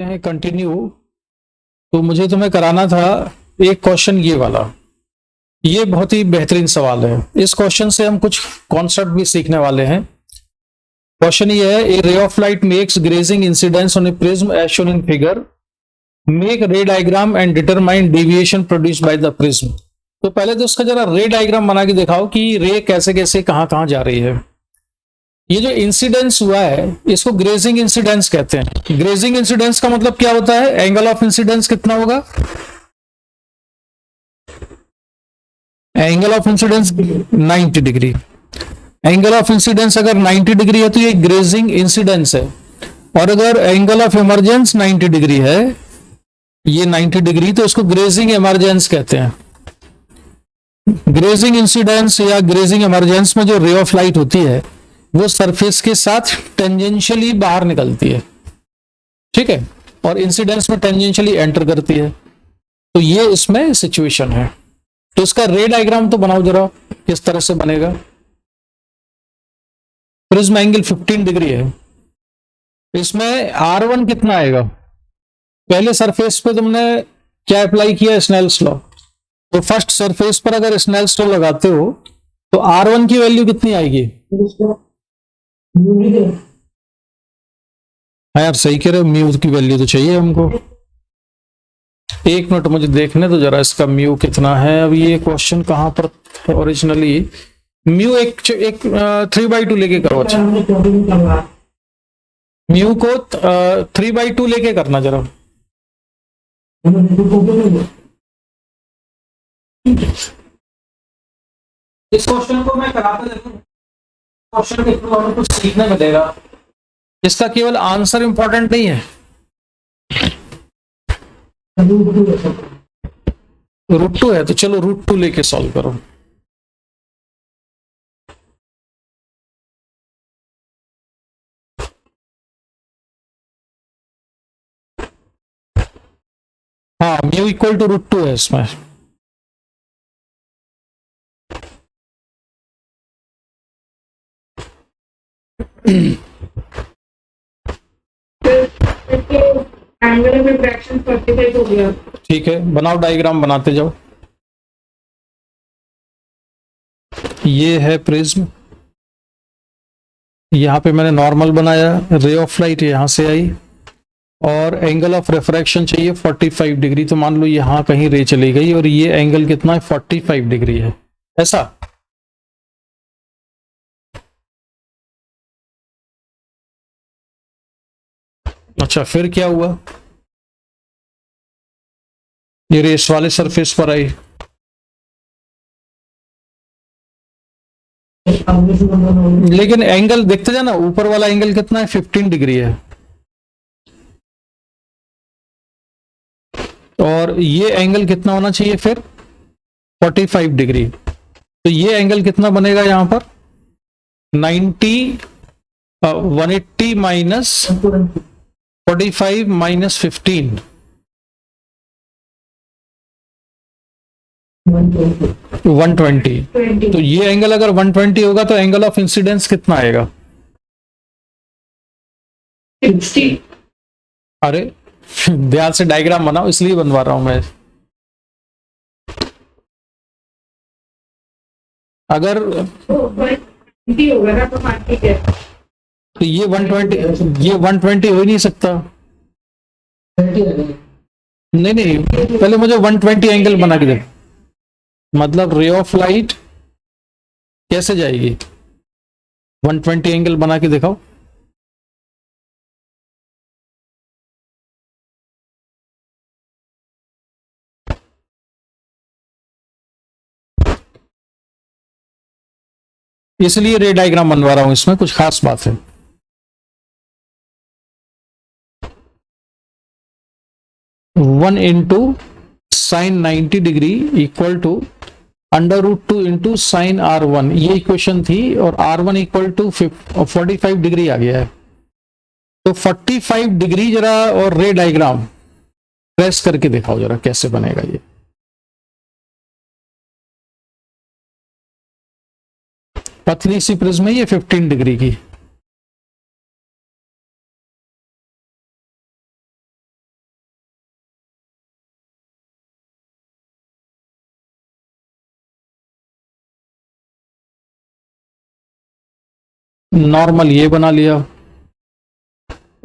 हैं कंटिन्यू। तो मुझे तुम्हें कराना था एक क्वेश्चन ये वाला। ये बहुत ही बेहतरीन सवाल है। इस क्वेश्चन से हम कुछ कॉन्सेप्ट भी सीखने वाले हैं। क्वेश्चन ये है, a ray of light makes grazing incidence on a prism as shown in figure, make ray diagram and determine deviation produced by the prism. तो पहले तो उसका जरा रे डायग्राम बना के दिखाओ कि रे कैसे कैसे कहां कहां जा रही है। ये जो इंसिडेंस हुआ है इसको ग्रेजिंग इंसिडेंस कहते हैं। ग्रेजिंग इंसिडेंस का मतलब क्या होता है? एंगल ऑफ इंसिडेंस कितना होगा? Angle of incidence 90 degree. Angle of incidence अगर 90 डिग्री है तो ये ग्रेजिंग इंसिडेंस है। और अगर एंगल ऑफ इमरजेंस 90 डिग्री है, ये 90 डिग्री, तो इसको ग्रेजिंग इमरजेंस कहते हैं। ग्रेजिंग इंसिडेंस या ग्रेजिंग इमरजेंस में जो रे ऑफ लाइट होती है वो सरफेस के साथ टेंजेंशियली बाहर निकलती है, ठीक है, और इंसिडेंस में टेंजेंशियली एंटर करती है। तो ये इसमें सिचुएशन है। तो इसका रे डायग्राम तो बनाओ जरा, किस तरह से बनेगा। प्रिज्म एंगल 15 डिग्री है, इसमें R1 कितना आएगा? पहले सरफेस पे तुमने क्या अप्लाई किया? Snell's law. तो फर्स्ट सरफेस पर अगर स्नेल्स लॉ लगाते हो तो R1 की वैल्यू कितनी आएगी? हाँ यार, सही कह रहे हो, म्यू की वैल्यू तो चाहिए हमको। एक मिनट मुझे देखने तो जरा इसका म्यू कितना है। अब ये क्वेश्चन कहां पर है ओरिजिनली? म्यू एक 3/2 लेके करो। अच्छा, म्यू को 3/2 लेके करना जरा। इस क्वेश्चन को मैं कराते देखूं, क्वेश्चन के थ्रू हमें कुछ सीखने मिलेगा। इसका केवल आंसर इंपॉर्टेंट नहीं है, √2 है तो चलो √2 लेके सॉल्व करो। हाँ, म्यू इक्वल टू √2 है इसमें। एंगल में फ्रैक्शन 45 हो गया। ठीक है, बनाओ, डायग्राम बनाते जाओ। ये है प्रिज्म, यहाँ पे मैंने नॉर्मल बनाया, रे ऑफ लाइट यहां से आई और एंगल ऑफ रिफ्रैक्शन चाहिए 45 डिग्री। तो मान लो यहां कहीं रे चली गई और ये एंगल कितना है? 45 डिग्री है, ऐसा। अच्छा, फिर क्या हुआ? ये रे इस वाले सरफेस पर आई, लेकिन एंगल देखते जाना, ऊपर वाला एंगल कितना है? 15 डिग्री है। और ये एंगल कितना होना चाहिए फिर? 45 डिग्री। तो ये एंगल कितना बनेगा यहां पर? 180 माइनस 45 माइनस 15, 120। तो ये एंगल अगर 120 होगा तो एंगल ऑफ इंसिडेंस कितना आएगा? 60। अरे ध्यान से डायग्राम बनाओ, इसलिए बनवा रहा हूं मैं। अगर होगा ना तो हाँ ठीक है। तो ये 120 हो ही नहीं सकता। नहीं नहीं, पहले मुझे 120 एंगल बना के दे। मतलब रे ऑफ लाइट कैसे जाएगी? 120 एंगल बना के दिखाओ। इसलिए रे डायग्राम बनवा रहा हूं, इसमें कुछ खास बात है। One into sine 90 degree equal to √2 into sine R1, ये इक्वेशन थी। और R1 इक्वल टू 45 डिग्री आ गया है। तो 45 डिग्री जरा और रे डायग्राम प्रेस करके दिखाओ जरा कैसे बनेगा ये। पतली सी प्रिज्म है ये 15 डिग्री की। नॉर्मल ये बना लिया,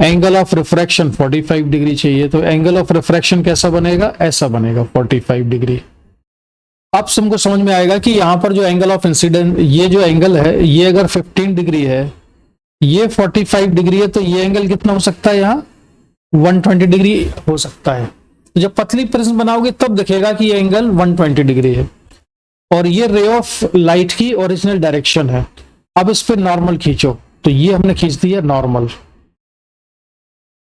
एंगल ऑफ रिफ्रैक्शन 45 डिग्री चाहिए, तो एंगल ऑफ रिफ्रैक्शन कैसा बनेगा, ऐसा बनेगा 45 डिग्री। अब तुमको समझ में आएगा कि यहां पर जो एंगल ऑफ इंसिडेंट, ये जो एंगल है ये अगर 15 डिग्री है, ये 45 डिग्री है, तो ये एंगल कितना हो सकता है, यहाँ 120 डिग्री हो सकता है। तो जब पतली प्रिज्म बनाओगे तब दिखेगा कि ये एंगल 120 डिग्री है, और ये रे ऑफ लाइट की ओरिजिनल डायरेक्शन है। अब इस पे नॉर्मल खींचो, तो ये हमने खींच दिया नॉर्मल।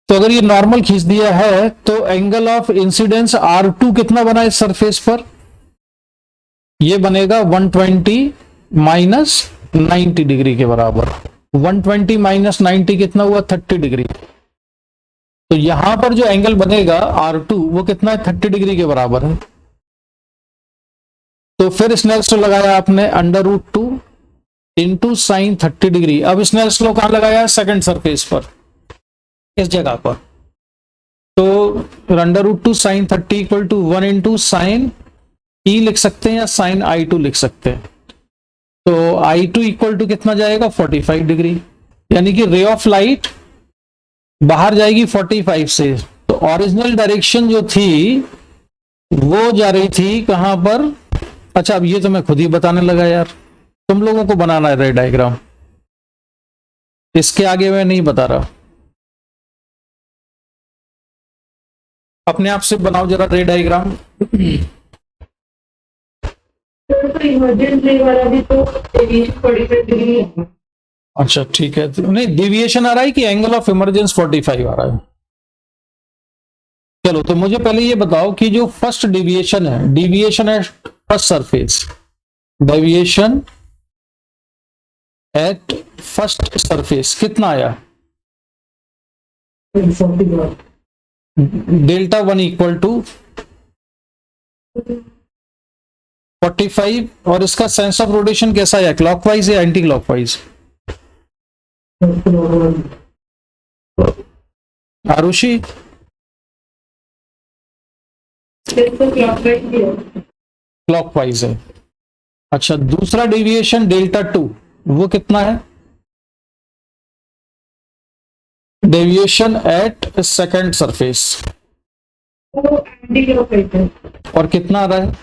तो अगर ये नॉर्मल खींच दिया है तो एंगल ऑफ इंसिडेंस R2 कितना बना इस सरफेस पर, ये बनेगा 120 माइनस 90 डिग्री के बराबर। 120 माइनस 90 कितना हुआ, 30 डिग्री। तो यहां पर जो एंगल बनेगा R2 वो कितना है, 30 डिग्री के बराबर है। तो फिर स्नेल्स लॉ लगाया आपने, √2 इंटू साइन 30 डिग्री। अब स्नेल्स लॉ कहां लगाया, सेकंड सरफेस पर, इस जगह पर। तो √2 sine 30 equal to 1 into sine E लिख सकते हैं या साइन I2 लिख सकते हैं। तो I2 इक्वल टू कितना जाएगा, 45 डिग्री, यानी कि रे ऑफ लाइट बाहर जाएगी 45 से। तो ओरिजिनल डायरेक्शन जो थी वो जा रही थी कहां पर, अच्छा अब ये तो मैं खुद ही बताने लगा यार, तुम लोगों को बनाना है रे डायग्राम, इसके आगे मैं नहीं बता रहा। अपने आप से बनाओ जरा रे डायग्राम। तो इमरजेंट रे वाला भी तो 45 डिग्री है। अच्छा ठीक है, तो नहीं डिविएशन आ रहा है कि एंगल ऑफ इमरजेंस 45 आ रहा है। चलो तो मुझे पहले ये बताओ कि जो फर्स्ट डिविएशन है first surface, deviation at first surface कितना आया, Δ1 इक्वल टू 45, और इसका सेंस ऑफ रोटेशन कैसा है, क्लॉकवाइज या एंटी क्लॉकवाइज, आरुषि, क्लॉकवाइज है। अच्छा दूसरा डेविएशन Δ2 वो कितना है, डेविएशन एट सेकंड सरफेस, और कितना आ रहा है,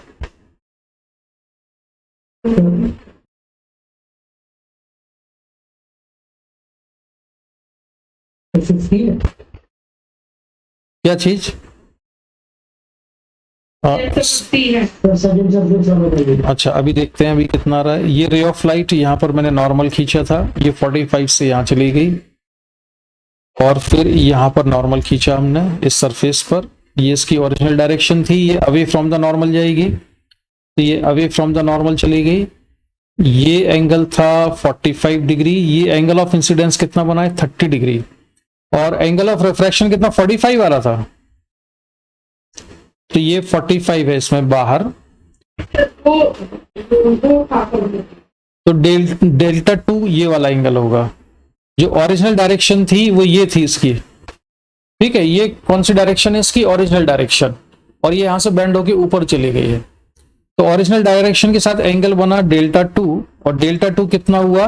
क्या चीज, अच्छा अभी देखते हैं अभी कितना आ रहा है। ये रे ऑफ लाइट यहां पर मैंने नॉर्मल खींचा था, ये 45 से यहां चली गई, और फिर यहां पर नॉर्मल खींचा हमने इस सरफेस पर, ये इसकी ओरिजिनल डायरेक्शन थी, ये अवे फ्रॉम द नॉर्मल जाएगी, तो ये अवे फ्रॉम द नॉर्मल चली गई। ये एंगल था 45 डिग्री, ये एंगल ऑफ इंसिडेंस कितना बना है, 30 डिग्री, और एंगल ऑफ रिफ्रैक्शन कितना 45 आ रहा था, तो ये 45 है इसमें बाहर। तो Δ2 ये वाला एंगल होगा, जो ओरिजिनल डायरेक्शन थी वो ये थी इसकी, ठीक है, ये कौन सी डायरेक्शन है इसकी, ओरिजिनल डायरेक्शन, और ये यहां से बेंड होके ऊपर चली गई है। तो ओरिजिनल डायरेक्शन के साथ एंगल बना Δ2, और Δ2 कितना हुआ,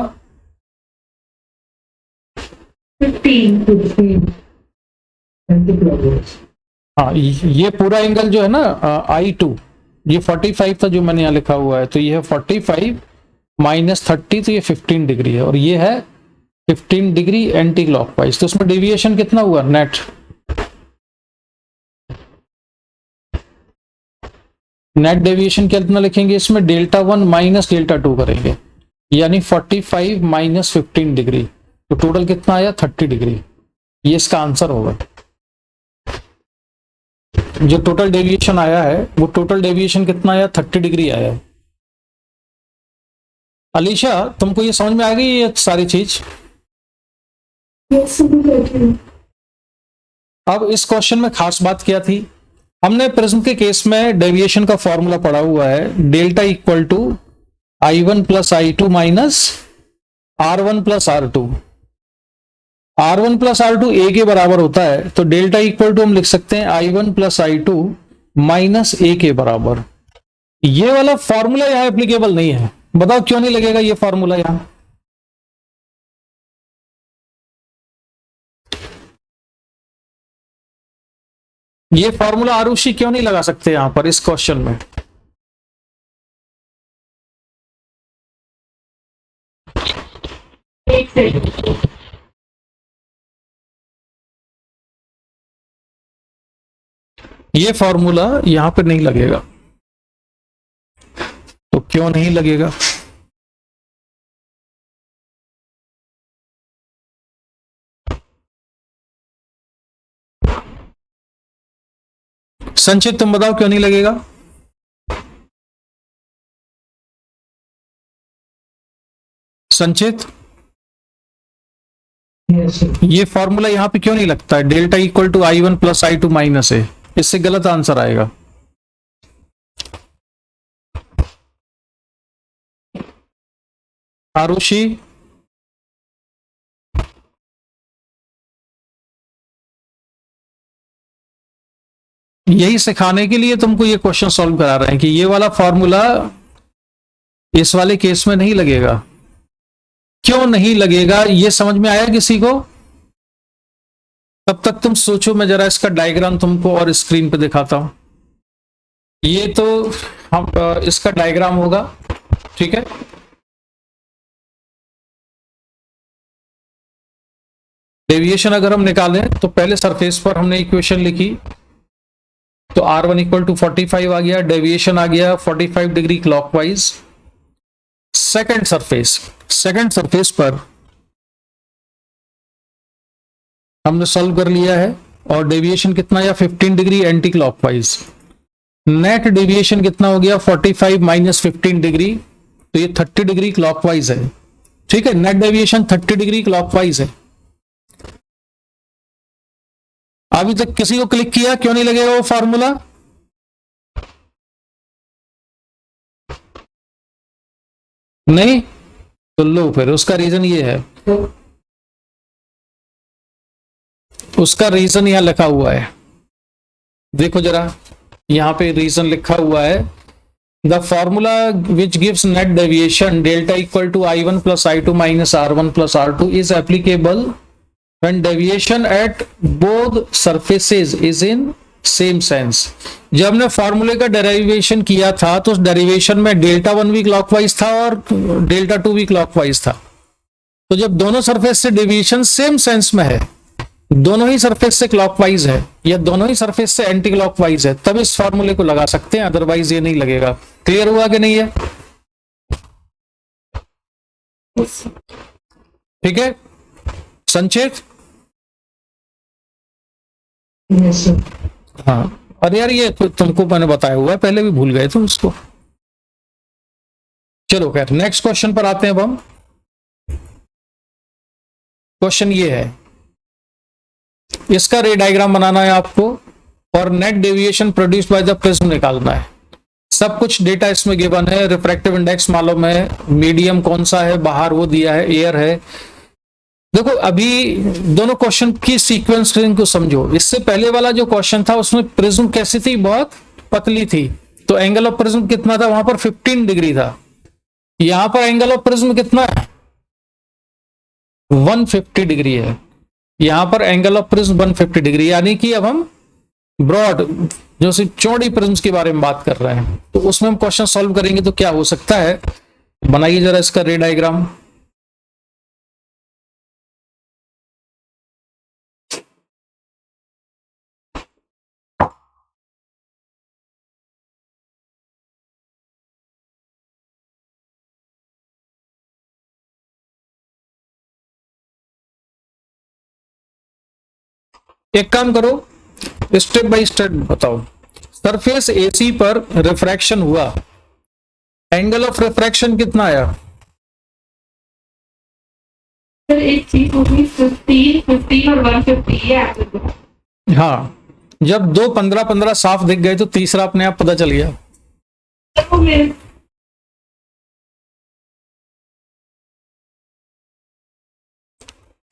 15। हाँ ये पूरा एंगल जो है ना I2, ये 45 था जो मैंने यहाँ लिखा हुआ है, तो ये है 45 माइनस 30, तो ये 15 डिग्री है, और ये है 15 डिग्री एंटी क्लॉकवाइज। तो उसमें डेविएशन कितना हुआ नेट, डेविएशन कितना लिखेंगे इसमें, Δ1 माइनस Δ2 करेंगे, यानी 45 माइनस 15 डिग्री, तो टोटल कितना आया 30 डिग्री। ये इसका आंसर होगा। जो टोटल डेविएशन आया है वो टोटल डेविएशन कितना आया, 30 डिग्री आया है। अलीशा तुमको ये समझ में आ गई ये सारी चीज। अब इस क्वेश्चन में खास बात क्या थी, हमने प्रिज्म के केस में डेविएशन का फॉर्मूला पढ़ा हुआ है, delta equal to I1 plus I2 minus R1 plus R2। R1 plus R2 A के बराबर होता है, तो डेल्टा इक्वल टू हम लिख सकते हैं I1 plus I2 minus A के बराबर। ये वाला फॉर्मूला यहां एप्लीकेबल नहीं है, बताओ क्यों नहीं लगेगा ये फॉर्मूला यहां, ये फॉर्मूला आरुषि क्यों नहीं लगा सकते यहां पर इस क्वेश्चन में? एक सेकंड। ये फॉर्मूला यहां पर नहीं लगेगा, तो क्यों नहीं लगेगा? संचित तुम बताओ क्यों नहीं लगेगा? संचित, ये फॉर्मूला यहां पे क्यों नहीं लगता है? Delta equal to I1 plus I2 minus है, इससे गलत आंसर आएगा। आरुषि, यही सिखाने के लिए तुमको ये क्वेश्चन सॉल्व करा रहे हैं कि ये वाला फॉर्मूला इस वाले केस में नहीं लगेगा। क्यों नहीं लगेगा ये समझ में आया किसी को? तब तक तुम सोचो, मैं जरा इसका डायग्राम तुमको और स्क्रीन पे दिखाता हूं। ये तो हम इसका डायग्राम होगा, ठीक है। डेविएशन अगर हम निकालें तो पहले सरफेस पर हमने इक्वेशन लिखी, तो R1 इक्वल टू 45 आ गया, डेविएशन आ गया 45 डिग्री क्लॉकवाइज। सेकंड सरफेस पर हमने सॉल्व कर लिया है, और डेविएशन कितना आया 15 degree anti clockwise. Net deviation कितना हो गया 45 माइनस 15 डिग्री, तो ये 30 डिग्री क्लॉकवाइज है, ठीक है। नेट डेविएशन 30 डिग्री क्लॉकवाइज है। अभी तक किसी को क्लिक किया क्यों नहीं लगेगा वो फॉर्मूला? नहीं, तो लो फिर उसका रीजन ये है, उसका रीजन यहां लिखा हुआ है, देखो जरा, यहां पे रीजन लिखा हुआ है। The formula which gives net deviation delta equal to I1 plus I2 minus R1 plus R2 is applicable when deviation at both surfaces is in same sense। जब हमने फॉर्मूले का डेरिवेशन किया था तो उस डेरिवेशन में डेल्टा 1 भी क्लॉकवाइज था और डेल्टा 2 भी क्लॉकवाइज था। तो जब दोनों सरफेस से डेविएशन सेम सेंस में है, दोनों ही सरफेस से क्लॉकवाइज है या दोनों ही सरफेस से एंटी क्लॉकवाइज है, तब इस फॉर्मूले को लगा सकते हैं, अदरवाइज ये नहीं लगेगा। क्लियर हुआ कि नहीं है? ठीक है संचित? हाँ, अरे यार ये तो तुमको मैंने बताया हुआ है, पहले भी भूल गए तुम उसको। चलो खैर, नेक्स्ट क्वेश्चन पर आते हैं अब हम। क्वेश्चन ये है, इसका रे डायग्राम बनाना है आपको और net deviation produced by the prism निकालना है। सब कुछ डेटा इसमें गिवन है, रिफ्रैक्टिव इंडेक्स मालूम है, मीडियम कौन सा है बाहर वो दिया है, एयर है। देखो अभी दोनों क्वेश्चन की सीक्वेंस को समझो। इससे पहले वाला जो क्वेश्चन था उसमें प्रिज्म कैसी थी, बहुत पतली थी, तो एंगल ऑफ प्रिज्म कितना था वहां पर 15 डिग्री था। यहां पर एंगल ऑफ प्रिज्म कितना है 150 डिग्री है। यहां पर एंगल ऑफ प्रिज्म 150 डिग्री, यानी कि अब हम ब्रॉड जो सिर्फ चौड़ी प्रिज्म के बारे में बात कर रहे हैं, तो उसमें हम क्वेश्चन सॉल्व करेंगे तो क्या हो सकता है। बनाइए जरा इसका रे डायग्राम। एक काम करो, स्टेप बाय स्टेप बताओ। सरफेस AC पर रिफ्रैक्शन हुआ, एंगल ऑफ रिफ्रैक्शन कितना आया? सर एक चीज होगी 15 और 150 ये एप्लीकेबल। हाँ, जब दो 15-15 साफ दिख गए तो तीसरा अपने आप पता चल गया। तो मेरे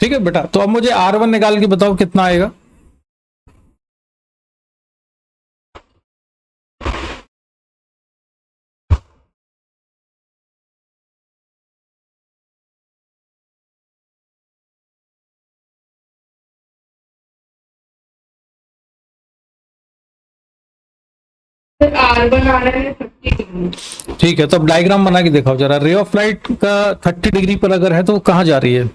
ठीक है बेटा, तो अब मुझे R1 निकाल के बताओ कितना आएगा। सर आर बनाना है 30 डिग्री। ठीक है, तो अब डायग्राम बना के दिखाओ जरा। रे ऑफ लाइट का 30 डिग्री पर अगर है तो वो कहाँ जा रही है?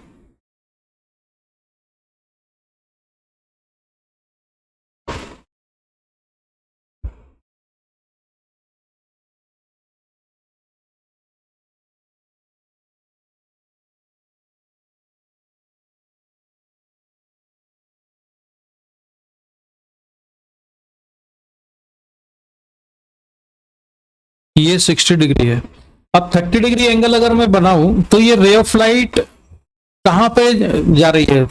ये 60 डिग्री है। अब 30 डिग्री एंगल अगर मैं बनाऊं तो ये रे ऑफ लाइट कहां पे जा रही है?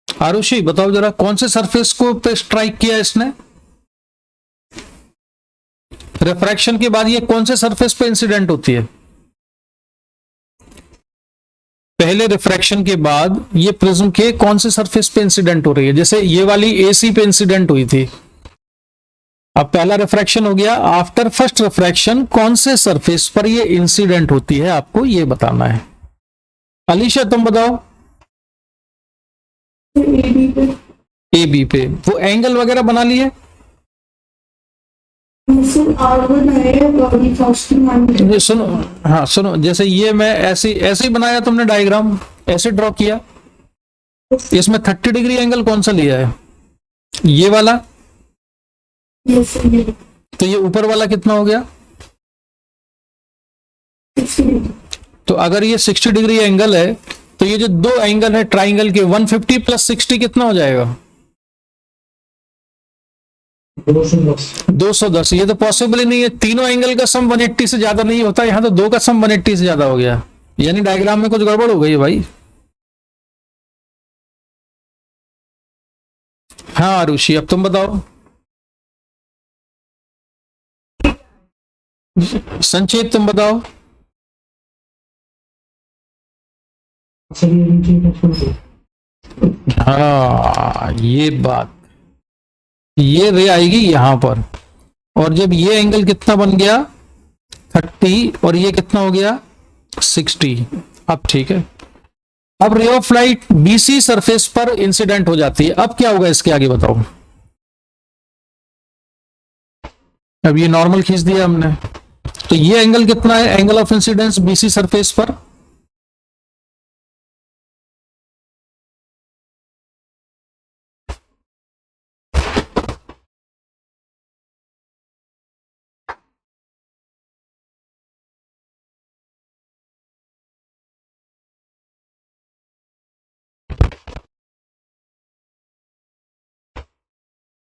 आरुषि बताओ जरा, कौन से सरफेस को पे स्ट्राइक किया इसने? रिफ्रैक्शन के बाद ये कौन से सरफेस पे इंसिडेंट होती है? पहले रिफ्रैक्शन के बाद ये प्रिज्म के कौन से सरफेस पे इंसिडेंट हो रही है? जैसे ये वाली एसी पे इंसिडेंट हुई थी। अब पहला रिफ्रैक्शन हो गया, आफ्टर फर्स्ट रिफ्रैक्शन कौन से सरफेस पर ये इंसिडेंट होती है, आपको ये बताना है। अलीशा तुम बताओ। एबी पे। ए बी पे। वो एंगल वगैरह बना लिए? सर आर बनाया बॉडी फर्स्ट मान ये सुनो, हाँ सुनो, जैसे ये मैं ऐसे ऐसे ही बनाया, तुमने डायग्राम ऐसे ड्रॉ किया। इसमें 30 डिग्री एंगल कौन सा लिया है? ये वाला। Yes sir. तो ये ऊपर वाला कितना हो गया? 60 डिग्री। तो अगर ये 60 डिग्री एंगल है तो ये जो दो एंगल है ट्राइंगल के, 150 प्लस 60 कितना हो जाएगा? 210। ये तो पॉसिबल ही नहीं है, तीनों एंगल का सम 180 से ज्यादा नहीं होता, यहां तो दो का सम 180 से ज्यादा हो गया, यानी डायग्राम में कुछ गड़बड़ हो गई है भाई। हाँ आरुषि, अब तुम बताओ। संचित तुम बताओ। हाँ ये बात, ये रे आएगी यहां पर, और जब ये एंगल कितना बन गया 30 और ये कितना हो गया 60। अब ठीक है, अब रे ऑफ लाइट बीसी सरफेस पर इंसिडेंट हो जाती है। अब क्या होगा इसके आगे बताओ। अब ये नॉर्मल खींच दिया हमने, तो ये एंगल कितना है, angle of incidence BC surface पर?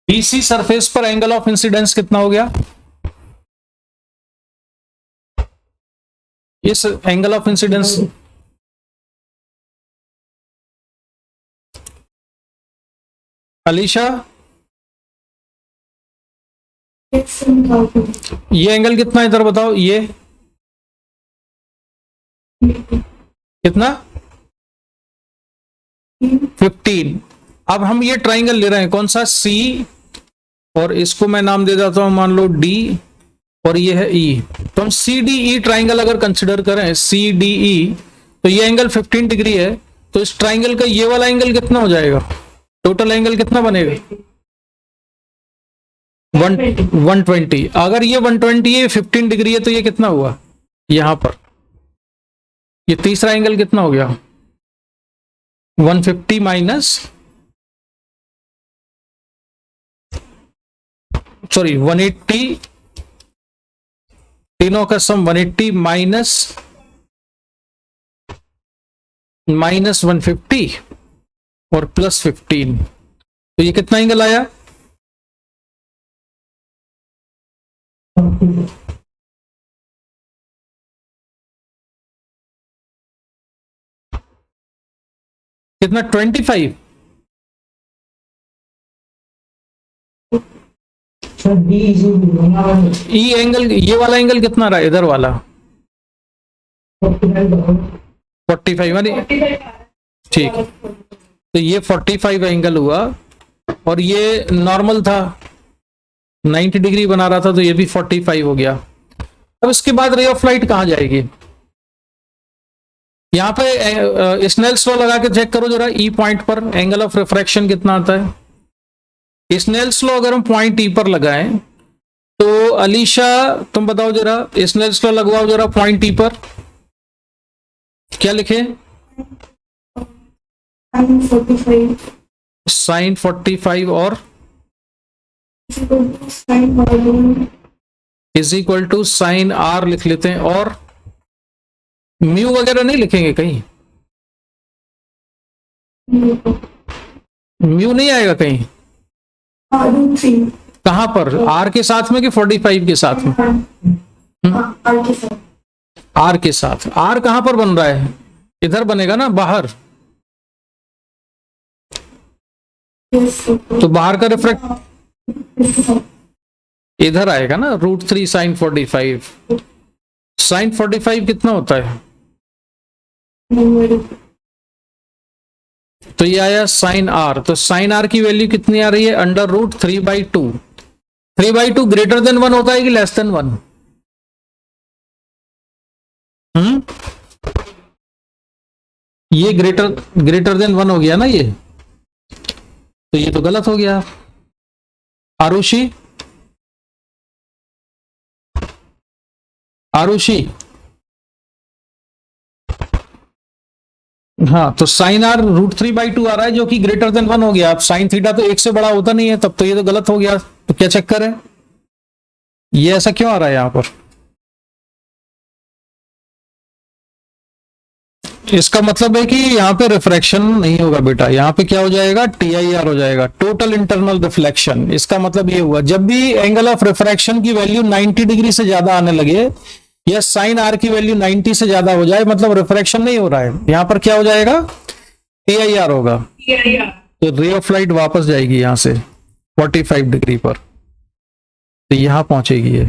बीसी सरफेस पर एंगल ऑफ इंसिडेंस कितना हो गया? इस एंगल ऑफ इंसिडेंस अलीशा, ये एंगल कितना है इधर बताओ, ये कितना? 15। अब हम ये ट्राइंगल ले रहे हैं, कौन सा? सी, और इसको मैं नाम दे देता हूं, मान लो डी, और ये है ई। तो हम सी डी ई ट्राइंगल अगर कंसिडर करें, सी डी ई, तो ये एंगल 15 डिग्री है, तो इस ट्राइंगल का ये वाला एंगल कितना हो जाएगा? टोटल एंगल कितना बनेगा? 120। अगर ये 120 है, 15 डिग्री है, तो ये कितना हुआ यहां पर? ये तीसरा एंगल कितना हो गया? 150 माइनस, सॉरी 180, तीनों का सम 180 माइनस 150 और प्लस 15, तो ये कितना एंगल आया? कितना? 25। ई एंगल, ये वाला एंगल कितना रहा इधर वाला? 45, यानी ठीक। तो ये 45 एंगल हुआ, और ये नॉर्मल था 90 डिग्री बना रहा था, तो ये भी 45 हो गया। अब इसके बाद रे ऑफ लाइट कहां जाएगी? यहाँ पे स्नेल्स लॉ लगा के चेक करो जरा, ई पॉइंट पर एंगल ऑफ रिफ्रैक्शन कितना आता है। स्नेल्स लॉ अगर हम पॉइंट ई पर लगाएं तो अलीशा तुम बताओ जरा, स्नेल्स लॉ लगवाओ जरा पॉइंट ई पर, क्या लिखे? साइन 45 और is equal to sine R लिख लेते हैं, और म्यू वगैरह नहीं लिखेंगे कहीं? म्यू नहीं आएगा कहीं? कहां पर, आर के साथ में कि 45 के साथ में? आर के साथ। आर कहां पर बन रहा है? इधर बनेगा ना, बाहर। तो बाहर का रिफ्रैक्ट इधर आएगा ना, √3 साइन 45। साइन 45 कितना होता है? तो ये आया साइन आर। तो साइन आर की वैल्यू कितनी आ रही है? √3/2। 3/2 ग्रेटर देन 1 होता है कि लेस देन 1? ये ग्रेटर देन 1 हो गया ना ये, तो ये तो गलत हो गया। आरुषि, आरुषि, हाँ, तो साइन आर √3/2 आ रहा है जो कि ग्रेटर देन 1 हो गया। अब साइन थीटा तो 1 से बड़ा होता नहीं है, तब तो ये तो गलत हो गया। तो क्या चक्कर है, ये ऐसा क्यों आ रहा है यहां पर? इसका मतलब है कि यहाँ पे रिफ्रैक्शन नहीं होगा बेटा, यहाँ पे क्या हो जाएगा? TIR हो जाएगा, टोटल इंटरनल रिफ्लेक्शन। इसका मतलब ये हुआ, जब भी एंगल ऑफ रिफ्रैक्शन की वैल्यू 90 डिग्री से ज्यादा आने लगे या साइन आर की वैल्यू 90 से ज्यादा हो जाए, मतलब रिफ्रैक्शन नहीं हो रहा है, यहाँ पर क्या हो जाएगा? TIR होगा। तो रे ऑफ लाइट वापस जाएगी यहां से 45 डिग्री पर, तो यहां पहुंचेगी ये।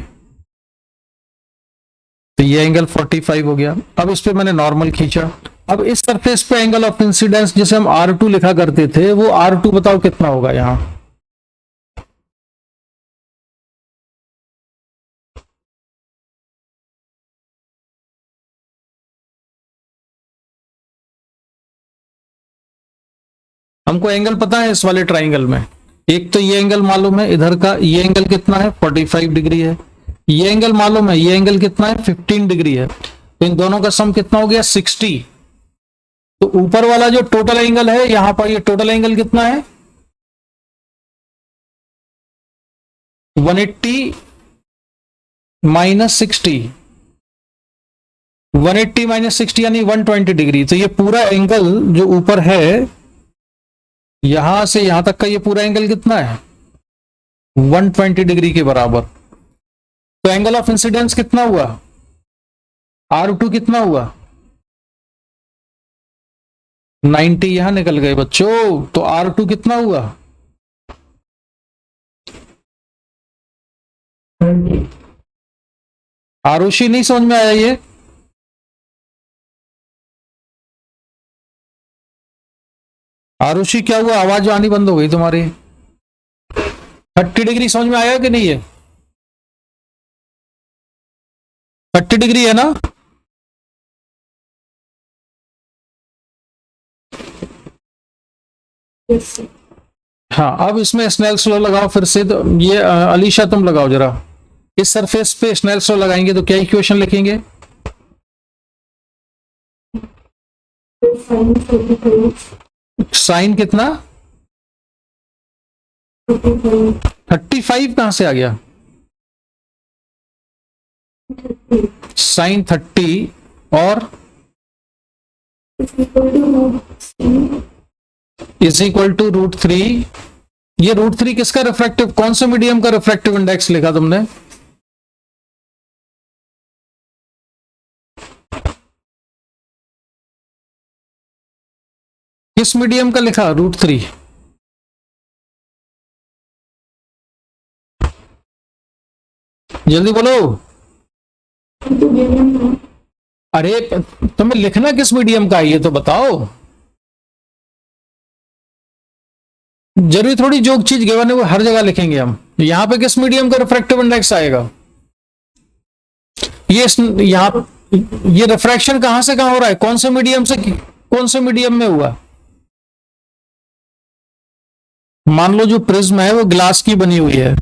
तो ये एंगल 45 हो गया। अब इस पे मैंने नॉर्मल खींचा। अब इस सरफेस पे एंगल ऑफ इंसिडेंस जिसे हम R2 लिखा करते थे, वो R2 बताओ कितना होगा यहां? हमको एंगल पता है इस वाले ट्राइंगल में। एक तो ये एंगल मालूम है इधर का, ये एंगल कितना है? 45 डिग्री है। ये एंगल मालूम है, ये एंगल कितना है? 15 डिग्री है। तो इन दोनों का सम कितना हो गया? 60। तो ऊपर वाला जो टोटल एंगल है, यहां पर ये टोटल एंगल कितना है? 180 माइनस 60, 180 माइनस 60 यानी 120 डिग्री। तो ये पूरा एंगल जो ऊपर है, यहां से यहां तक का ये पूरा एंगल कितना है? 120 डिग्री के बराबर। तो एंगल ऑफ इंसिडेंस कितना हुआ? R2 कितना हुआ? 90। यहां निकल गए बच्चों। तो R2 कितना हुआ? आरुषि, नहीं समझ में आया ये? आरुषि क्या हुआ, आवाज आनी बंद हो गई तुम्हारी? 30 डिग्री समझ में आया कि नहीं है? 30 डिग्री है ना? हाँ, अब इसमें स्नेल्स लॉ लगाओ फिर से। तो ये अलीशा तुम लगाओ जरा, इस सरफेस पे स्नेल्स लॉ लगाएंगे तो क्या इक्वेशन लिखेंगे? साइन कितना? 35 कहां से आ गया? साइन 30 और इज इक्वल टू √3। ये √3 किसका रिफ्रैक्टिव, कौन से मीडियम का रिफ्रैक्टिव इंडेक्स लिखा तुमने? किस मीडियम का लिखा √3? जल्दी बोलो। अरे तुम्हें लिखना किस मीडियम का है ये तो बताओ। जरूरी थोड़ी जो चीज गिवन है वो हर जगह लिखेंगे हम। यहां पे किस मीडियम का रिफ्रैक्टिव इंडेक्स आएगा? ये यहां ये रिफ्रैक्शन कहां से कहां हो रहा है, कौन से मीडियम से कौन से मीडियम में हुआ? मान लो जो प्रिज्म है वो ग्लास की बनी हुई है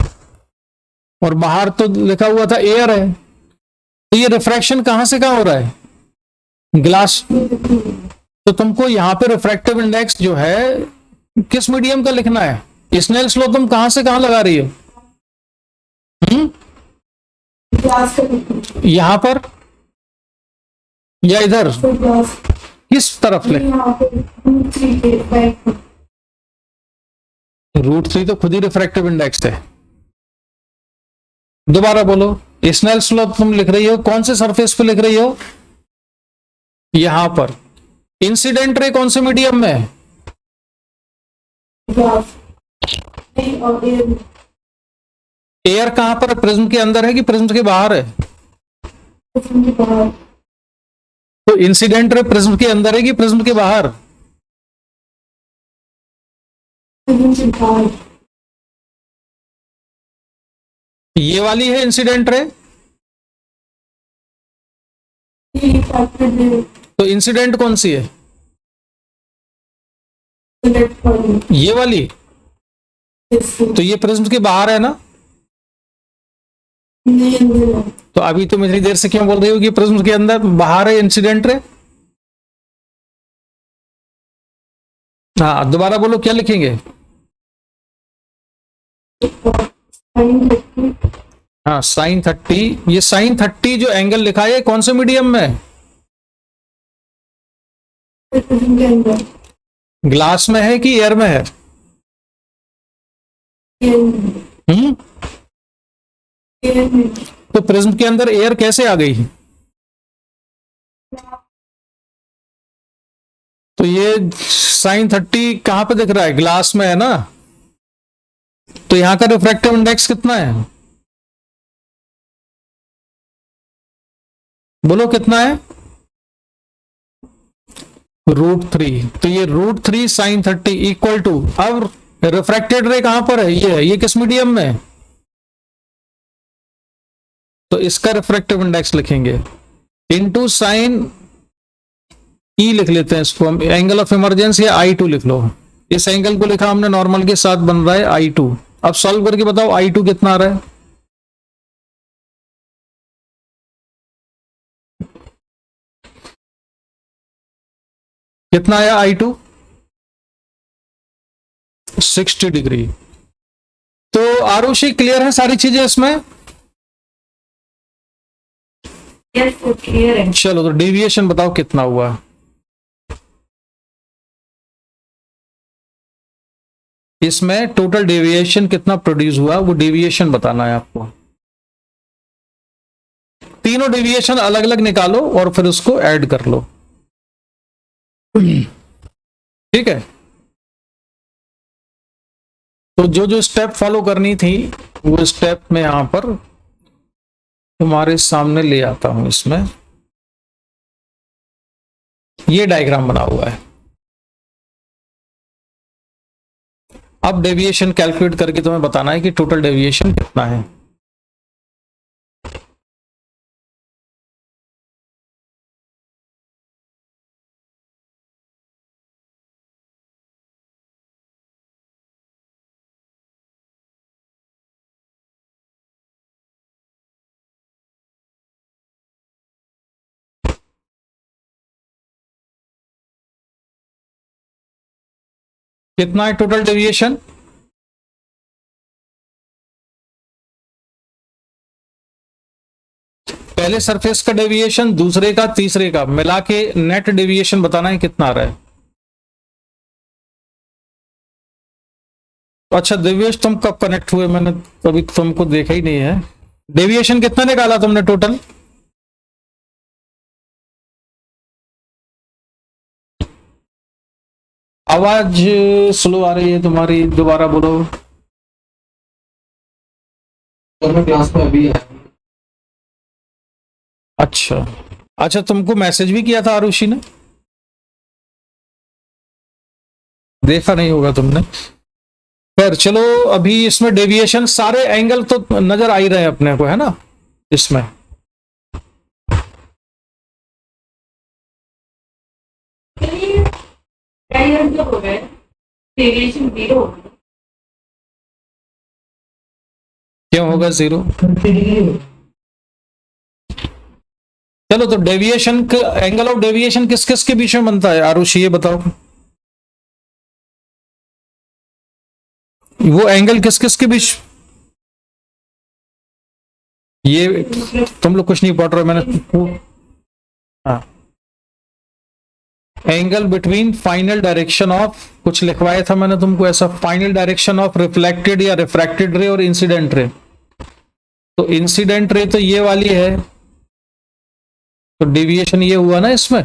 और बाहर तो लिखा हुआ था एयर है, तो ये रिफ्रैक्शन कहां से कहां हो रहा है? ग्लास। तो तुमको यहाँ पे रिफ्रैक्टिव इंडेक्स जो है किस मीडियम का लिखना है? स्नेल्स लॉ तुम कहां से कहां लगा रही हो? यहां पर या इधर, किस तरफ ले? √3 तो खुद ही रिफ्रैक्टिव इंडेक्स है। दोबारा बोलो, स्नेल्स लॉ तुम लिख रही हो कौन से सरफेस पे लिख रही हो? यहां पर। इंसिडेंट रे कौन से मीडियम में है? एयर कहां पर? प्रिज्म के अंदर है कि प्रिज्म के बाहर है? तो इंसिडेंट रे प्रिज्म के अंदर है कि प्रिज्म के बाहर? ये वाली है इंसिडेंट रे। तो इंसिडेंट कौन सी है? ये वाली। तो ये प्रिज्म के बाहर है ना? तो अभी तुम इतनी देर से क्यों बोल रही हो कि प्रिज्म के अंदर, बाहर है इंसिडेंट रे? हाँ दोबारा बोलो, क्या लिखेंगे? हाँ sin 30। ये sin 30 जो एंगल लिखा है कौन से मीडियम में? ग्लास में है कि एयर में है? तो प्रिज्म के अंदर एयर कैसे आ गई? तो ये sin 30 कहां पे दिख रहा है? ग्लास में है ना? तो यहां का रिफ्रैक्टिव इंडेक्स कितना है? बोलो कितना है? √3। तो ये √3 sin 30 इक्वल टू, अब रिफ्रैक्टेड रे कहां पर है? ये किस मीडियम में? तो इसका रिफ्रैक्टिव इंडेक्स लिखेंगे इनटू साइन ई लिख लेते हैं इसको हम, एंगल ऑफ इमरजेंस या I2 लिख लो। इस एंगल को लिखा हमने नॉर्मल के साथ, बन रहा है I2। अब सॉल्व करके बताओ I2 कितना आ रहा है? कितना आया I2? 60 डिग्री। तो आरुषि क्लियर है सारी चीजें इसमें? क्लियर है। चलो तो डेविएशन बताओ कितना हुआ? इसमें टोटल डेविएशन कितना प्रोड्यूस हुआ, वो डेविएशन बताना है आपको। तीनों डेविएशन अलग अलग निकालो और फिर उसको ऐड कर लो, ठीक है? तो जो जो स्टेप फॉलो करनी थी वो स्टेप मैं यहां पर तुम्हारे सामने ले आता हूं। इसमें ये डायग्राम बना हुआ है। अब डेविएशन कैलकुलेट करके तुम्हें बताना है कि टोटल डेविएशन कितना है। कितना है टोटल डेविएशन? पहले सरफेस का डेविएशन, दूसरे का, तीसरे का मिला के नेट डेविएशन बताना है कितना आ रहा है। अच्छा दिव्येश तुम कब कनेक्ट हुए? मैंने अभी तुमको देखा ही नहीं है। डेविएशन कितना निकाला तुमने टोटल? आवाज स्लो आ रही है तुम्हारी, दोबारा बोलो। क्लास में अभी है। अच्छा अच्छा, तुमको मैसेज भी किया था आरुषि ने, देखा नहीं होगा तुमने। फिर चलो, अभी इसमें डेविएशन सारे एंगल तो नजर आ ही रहे हैं अपने को, है ना? इसमें यार जो हो रहा है डेविएशन 0 होगा। क्यों होगा 0? चलो, तो डेविएशन का एंगल ऑफ डेविएशन किस किस के बीच में बनता है आरुषि, ये बताओ। वो एंगल किस किस के बीच? ये तुम लोग कुछ नहीं पढ़ रहे, मैंने हाँ, angle between final direction of, कुछ लिखवाया था मैंने तुमको ऐसा, फाइनल डायरेक्शन ऑफ रिफ्लेक्टेड या रिफ्रैक्टेड रे और इंसिडेंट रे। तो इंसिडेंट रे तो ये वाली है, तो डेविएशन ये हुआ ना इसमें।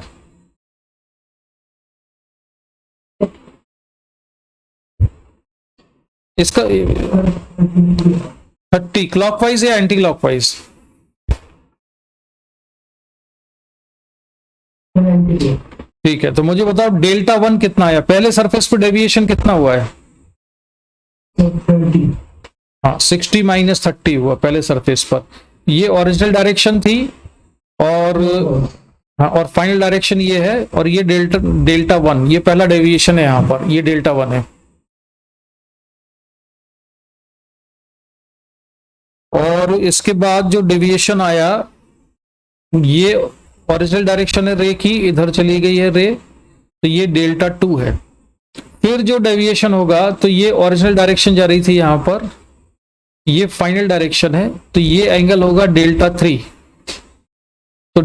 इसका 30 क्लॉकवाइज या एंटी क्लॉकवाइज? ठीक है, तो मुझे बताओ डेल्टा 1 कितना आया, पहले सरफेस पे डेविएशन कितना हुआ है? हाँ, 60 माइनस 30 हुआ पहले सरफेस पर। ये ओरिजिनल डायरेक्शन थी, और हाँ, और फाइनल डायरेक्शन ये है, और ये डेल्टा 1, ये पहला डेविएशन है यहाँ पर, ये डेल्टा 1 है। और इसके बाद जो डेविएशन आया, ये ओरिजिनल डायरेक्शन है रे की, इधर चली गई है रे, तो ये डेल्टा 2 है। फिर जो डेविएशन होगा, तो ये ओरिजिनल डायरेक्शन जा रही थी यहां पर, ये फाइनल डायरेक्शन है, तो ये एंगल होगा डेल्टा 3। तो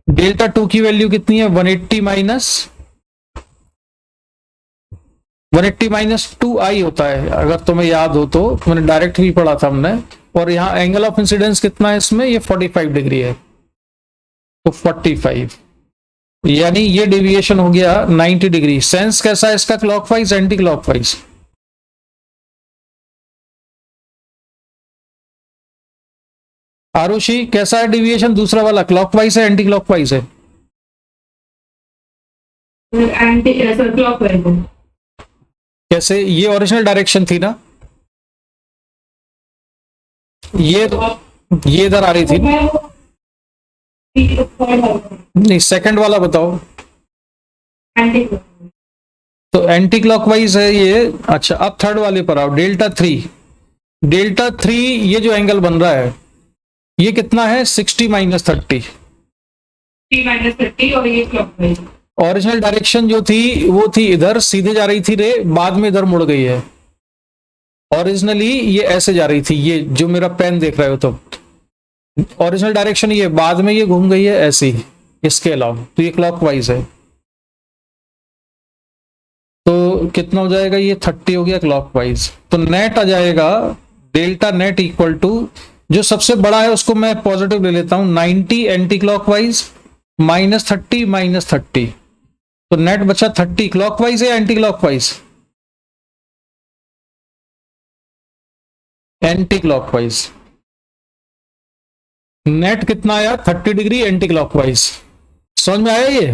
डेल्टा 2 की वैल्यू कितनी है? 180 माइनस 2i होता है, अगर तुम्हें याद हो तो, मैंने डायरेक्ट भी पढ़ा था हमने। और यहाँ एंगल ऑफ इंसिडेंस कितना है इसमें? ये 45 डिग्री है, तो 45, यानी ये डेविएशन हो गया 90 डिग्री। सेंस कैसा है इसका, क्लॉकवाइज एंटी क्लॉकवाइज? आरुषि कैसा है डेविएशन दूसरा वाला, क्लॉकवाइज है एंटी क्लॉकवाइज है? Anti sir clockwise. कैसे? ये ओरिजिनल डायरेक्शन थी ना, ये इधर आ रही थी। नहीं, सेकंड वाला बताओ। तो एंटी क्लॉकवाइज है ये। अच्छा, अब थर्ड वाले पर आओ, डेल्टा 3। डेल्टा 3 ये जो एंगल बन रहा है, ये कितना है? 60 माइनस 30। और ये क्लॉकवाइज। ओरिजिनल डायरेक्शन जो थी वो थी इधर, सीधे जा रही थी रे, बाद में इधर मुड़ गई है। ओरिजिनली ये ऐसे जा रही थी, ये जो मेरा पेन देख रहे हो, तो ओरिजिनल डायरेक्शन ये, बाद में ये घूम गई है ऐसी, इसके अलावा, तो ये क्लॉकवाइज है। तो कितना हो जाएगा? ये 30 हो गया क्लॉकवाइज। तो नेट आ जाएगा डेल्टा नेट इक्वल टू, जो सबसे बड़ा है उसको मैं पॉजिटिव ले लेता हूं, 90 एंटी क्लॉकवाइज माइनस 30, तो नेट बचा 30। क्लॉकवाइज है anti clockwise? Anti clockwise. Net कितना आया? 30 डिग्री एंटी क्लॉकवाइज। समझ में आया ये?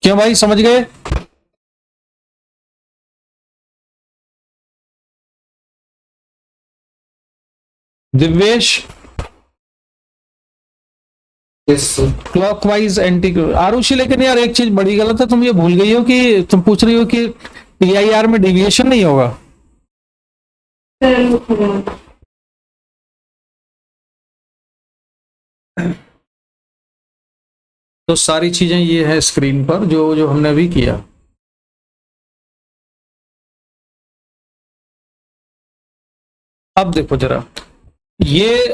क्यों भाई, समझ गए? Divyesh, clockwise anti. आरुषि, लेकिन यार एक चीज बड़ी गलत है, तुम ये भूल गई हो कि तुम पूछ रही हो कि PIR में डेविएशन नहीं होगा। तो सारी चीजें ये है स्क्रीन पर, जो जो हमने अभी किया। अब देखो जरा, ये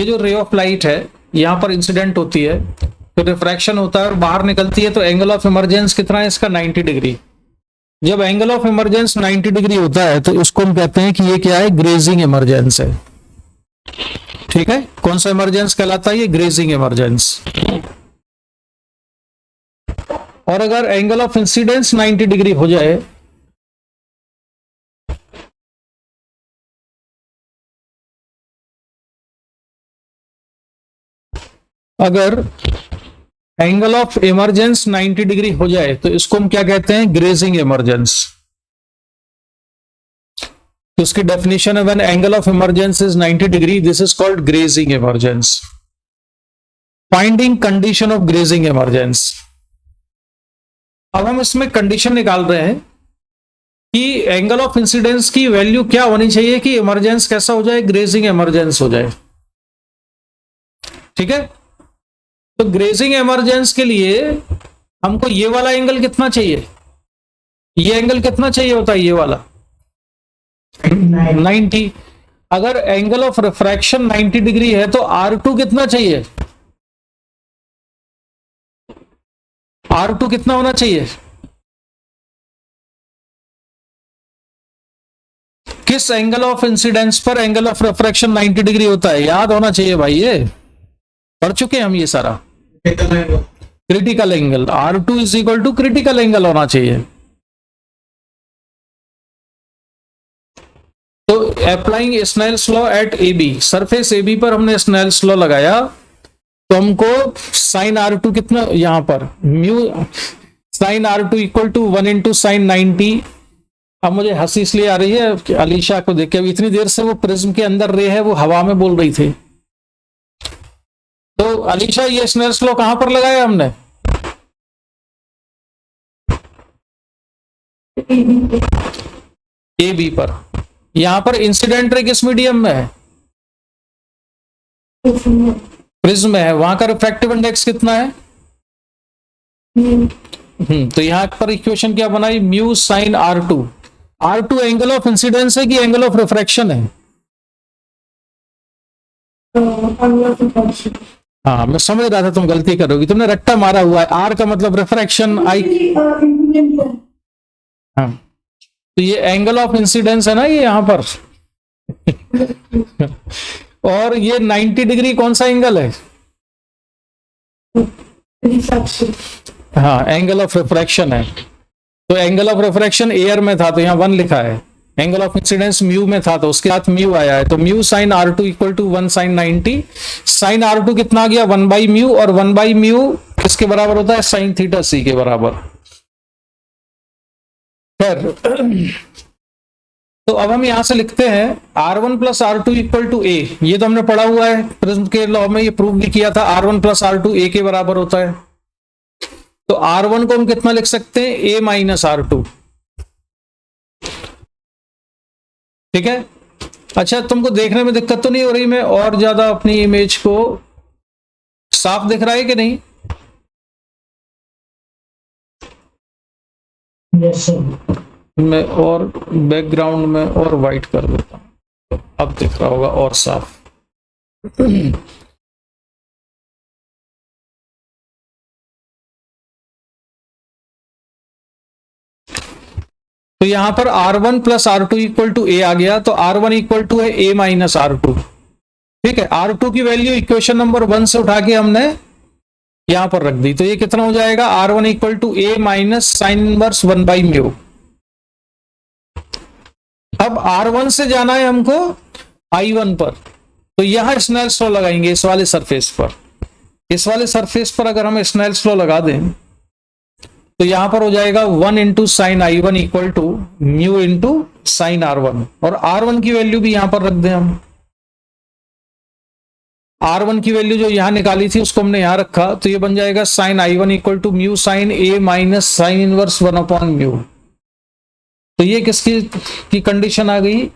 जो रे ऑफ लाइट है, यहां पर इंसिडेंट होती है, तो रिफ्रैक्शन होता है और बाहर निकलती है, तो एंगल ऑफ इमरजेंस कितना है इसका? 90 डिग्री। जब एंगल ऑफ इमरजेंस 90 डिग्री होता है, तो इसको हम कहते हैं कि ये क्या है? ग्रेजिंग इमरजेंस है। ठीक है, कौन सा इमरजेंस कहलाता है? ये ग्रेजिंग इमरजेंस। और अगर एंगल ऑफ इंसिडेंस 90 डिग्री हो जाए, अगर एंगल ऑफ इमरजेंस 90 डिग्री हो जाए, तो इसको हम क्या कहते हैं? Grazing emergence. तो इसकी डेफिनेशन है, when angle of emergence is 90 degree, this is called grazing emergence. Finding condition of grazing emergence. अब हम इसमें कंडीशन निकाल रहे हैं कि एंगल ऑफ इंसिडेंस की वैल्यू क्या होनी चाहिए कि इमरजेंस कैसा हो जाए, ग्रेजिंग इमरजेंस हो जाए। ठीक है, तो ग्रेजिंग इमरजेंस के लिए हमको ये वाला एंगल कितना चाहिए, ये एंगल कितना चाहिए होता है, ये वाला 90। अगर एंगल ऑफ रिफ्रैक्शन 90 डिग्री है तो R2 कितना चाहिए, R2 कितना होना चाहिए, किस एंगल ऑफ इंसिडेंस पर एंगल ऑफ रिफ्रैक्शन 90 डिग्री होता है, याद होना चाहिए भाई, ये पढ़ चुके हैं हम ये सारा। Critical angle R2 is equal to critical angle होना चाहिए। तो applying Snell's law at AB, surface AB पर हमने स्नेल्स लॉ लगाया तो हमको साइन R2 कितना, यहां पर mu sine R2 equal to 1 into sine 90। अब मुझे हंसी इसलिए आ रही है कि अलीशा को देख के, अभी इतनी देर से वो प्रिज्म के अंदर रे है, वो हवा में बोल रही थी। तो अलीशा ये स्नेल्स लॉ कहां पर लगाया हमने, AB पर। यहां पर इंसिडेंट रे किस मीडियम में है, प्रिज्म में है, वहां का रिफ्रैक्टिव इंडेक्स कितना है, तो यहां पर इक्वेशन क्या बनाई, mu sine R2। R2 angle of incidence है कि एंगल ऑफ रिफ्रैक्शन है, हाँ मैं समझ रहा था तुम गलती करोगी, तुमने रट्टा मारा हुआ है, R का मतलब रिफ्रैक्शन, I हाँ, तो ये एंगल ऑफ इंसिडेंस है ना ये यहां पर और ये 90 डिग्री कौन सा एंगल है, हाँ एंगल ऑफ रिफ्रैक्शन है। तो एंगल ऑफ रिफ्रैक्शन एयर में था तो यहाँ 1 लिखा है, एंगल ऑफ इंसिडेंस म्यू में था तो उसके साथ म्यू आया है, तो mu sine R2 equal to 1 sine 90। Sine R2 कितना आ गया, 1 बाई म्यू, और 1 बाई म्यू किसके बराबर होता है, साइन थीटा C के बराबर। फिर तो अब हम यहां से लिखते हैं R1 plus R2 equal to A, ये तो हमने पढ़ा हुआ है प्रिज्म के लॉ में, ये प्रूव भी किया था, R1 प्लस R2 A के बराबर होता है। तो R1 को हम कितना लिख सकते हैं, A माइनस R2। ठीक है, अच्छा तुमको देखने में दिक्कत तो नहीं हो रही, मैं और ज्यादा अपनी इमेज को साफ दिख रहा है कि नहीं, मैं और बैकग्राउंड में और वाइट कर देता हूं, अब दिख रहा होगा और साफ। तो यहां पर R1 plus R2 equal to A आ गया, तो R1 इक्वल टू है A माइनस R2। ठीक है, R2 की वैल्यू इक्वेशन नंबर 1 से उठा के हमने यहां पर रख दी, तो ये कितना हो जाएगा, R1 equal to A minus sine inverse 1 by mu. अब R1 से जाना है हमको I1 पर, तो यहां स्नेल्स लॉ लगाएंगे इस वाले सरफेस पर। इस वाले सरफेस पर अगर हम स्नेल्स लॉ लगा दें तो यहां पर हो जाएगा 1 into sine I1 equal to mu into sine R1, और R1 की वैल्यू भी यहां पर रख दें हम। R1 की वैल्यू जो यहां निकाली थी उसको हमने यहां रखा, तो ये बन जाएगा sine I1 equal to mu sine A minus sine inverse 1 upon mu. तो ये किसकी की कंडीशन आ गई,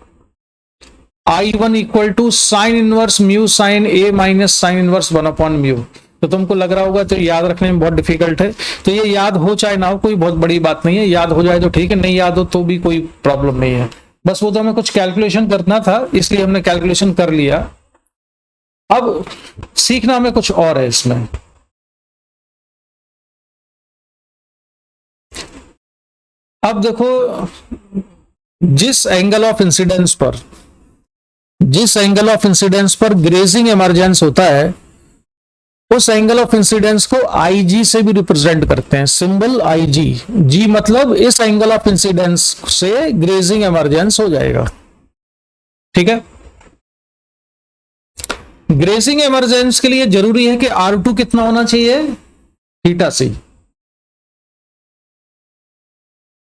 I1 equal to sine inverse mu sine A minus sine inverse 1 upon mu. तो तुमको लग रहा होगा तो याद रखने में बहुत डिफिकल्ट है, तो ये याद हो चाहे ना हो कोई बहुत बड़ी बात नहीं है, याद हो जाए तो ठीक है, नहीं याद हो तो भी कोई प्रॉब्लम नहीं है, बस वो तो हमें कुछ कैलकुलेशन करना था इसलिए हमने कैलकुलेशन कर लिया। अब सीखना हमें कुछ और है इसमें। अब देखो, जिस एंगल ऑफ इंसिडेंस पर ग्रेजिंग इमरजेंस होता है उस एंगल ऑफ इंसिडेंस को IG से भी रिप्रेजेंट करते हैं, सिंबल IG, G मतलब इस एंगल ऑफ इंसिडेंस से ग्रेजिंग इमरजेंस हो जाएगा। ठीक है, ग्रेजिंग इमरजेंस के लिए जरूरी है कि R2 कितना होना चाहिए, theta C।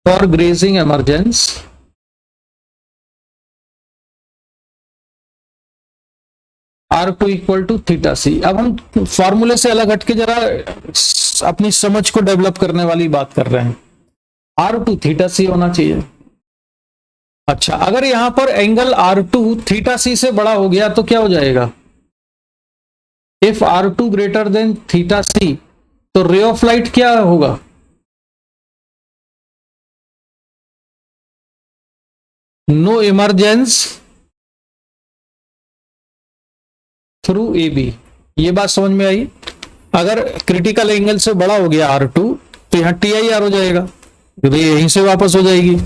For grazing emergence R2 equal to theta C. अब हम फॉर्मूले से अलग हटके जरा अपनी समझ को डेवलप करने वाली बात कर रहे हैं। R2 थीटा सी होना चाहिए। अच्छा, अगर यहां पर एंगल R2 थीटा सी से बड़ा हो गया तो क्या हो जाएगा? If R2 greater than theta C तो रे ऑफ लाइट क्या होगा? No emergence through A B. ये बात समझ में आई? अगर क्रिटिकल एंगल से बड़ा हो गया R2 तो यहां TIR हो जाएगा, रे यहीं से वापस हो जाएगी।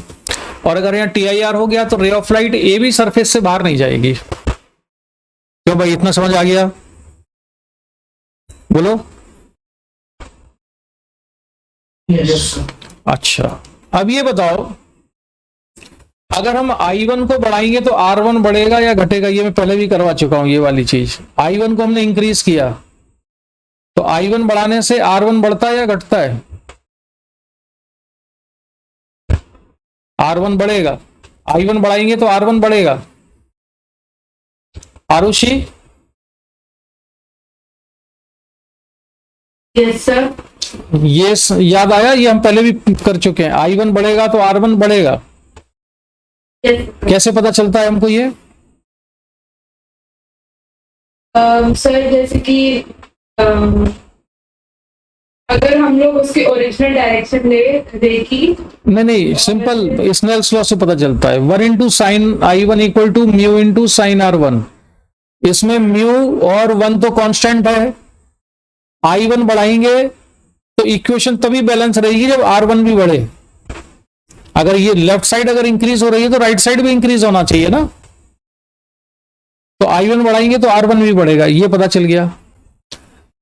और अगर यहां TIR हो गया तो ray of light A B surface से बाहर नहीं जाएगी। क्यों भाई, इतना समझ आ गया? बोलो। यस। अच्छा, अब ये बताओ, अगर हम I1 को बढ़ाएंगे तो R1 बढ़ेगा या घटेगा? ये मैं पहले भी करवा चुका हूं ये वाली चीज। I1 को हमने इंक्रीज किया तो I1 बढ़ाने से R1 बढ़ता है या घटता है? R1 बढ़ेगा। I1 बढ़ाएंगे तो R1 बढ़ेगा। आरुषि? Yes sir. ये याद आया? ये हम पहले भी कर चुके हैं। I1 बढ़ेगा तो R1 बढ़ेगा। यस कैसे पता चलता है हमको ये? सर, जैसे कि अगर हम लोग उसके ओरिजिनल डायरेक्शन ले देखी। नहीं, सिंपल स्नेल्स लॉ से पता चलता है। 1 into sine I1 equal to mu into sine R1। इसमें म्यू और 1 तो कांस्टेंट है। I1 बढ़ाएंगे तो इक्वेशन तभी बैलेंस रहेगी जब R1 भी बढ़े। अगर ये लेफ्ट साइड अगर इंक्रीज हो रही है तो राइट साइड भी इंक्रीज होना चाहिए ना। तो I1 बढ़ाएंगे तो R1 भी बढ़ेगा, ये पता चल गया।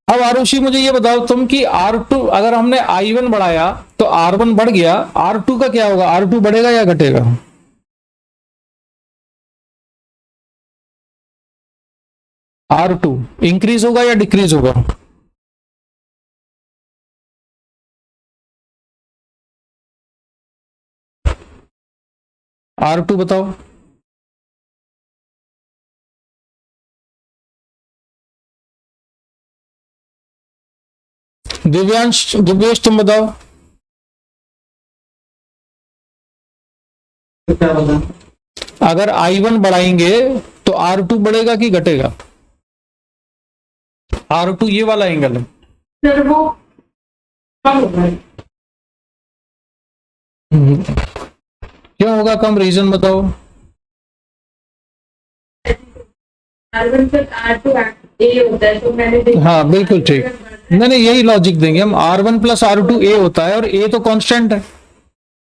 अब आरुषि मुझे ये बताओ तुम कि R2, अगर हमने I1 बढ़ाया तो R1 बढ़ गया, R2 का क्या होगा? R2 बढ़ेगा या घटेगा? R2 इंक्रीज होगा या डिक्रीज होगा? R2 बताओ। दिव्यांश, दिव्येश तुम बताओ। क्या बता? अगर I1 बढ़ाएंगे तो R2 बढ़ेगा कि घटेगा? R2 ये वाला एंगल है। सर वो कम होगा। क्यों होगा कम? रीजन बताओ। R1 प्लस R2 A होता है, तो मैंने देखा। हाँ बिल्कुल ठीक। नहीं, यही लॉजिक देंगे हम। R1 प्लस R2 A होता है और A तो कांस्टेंट है,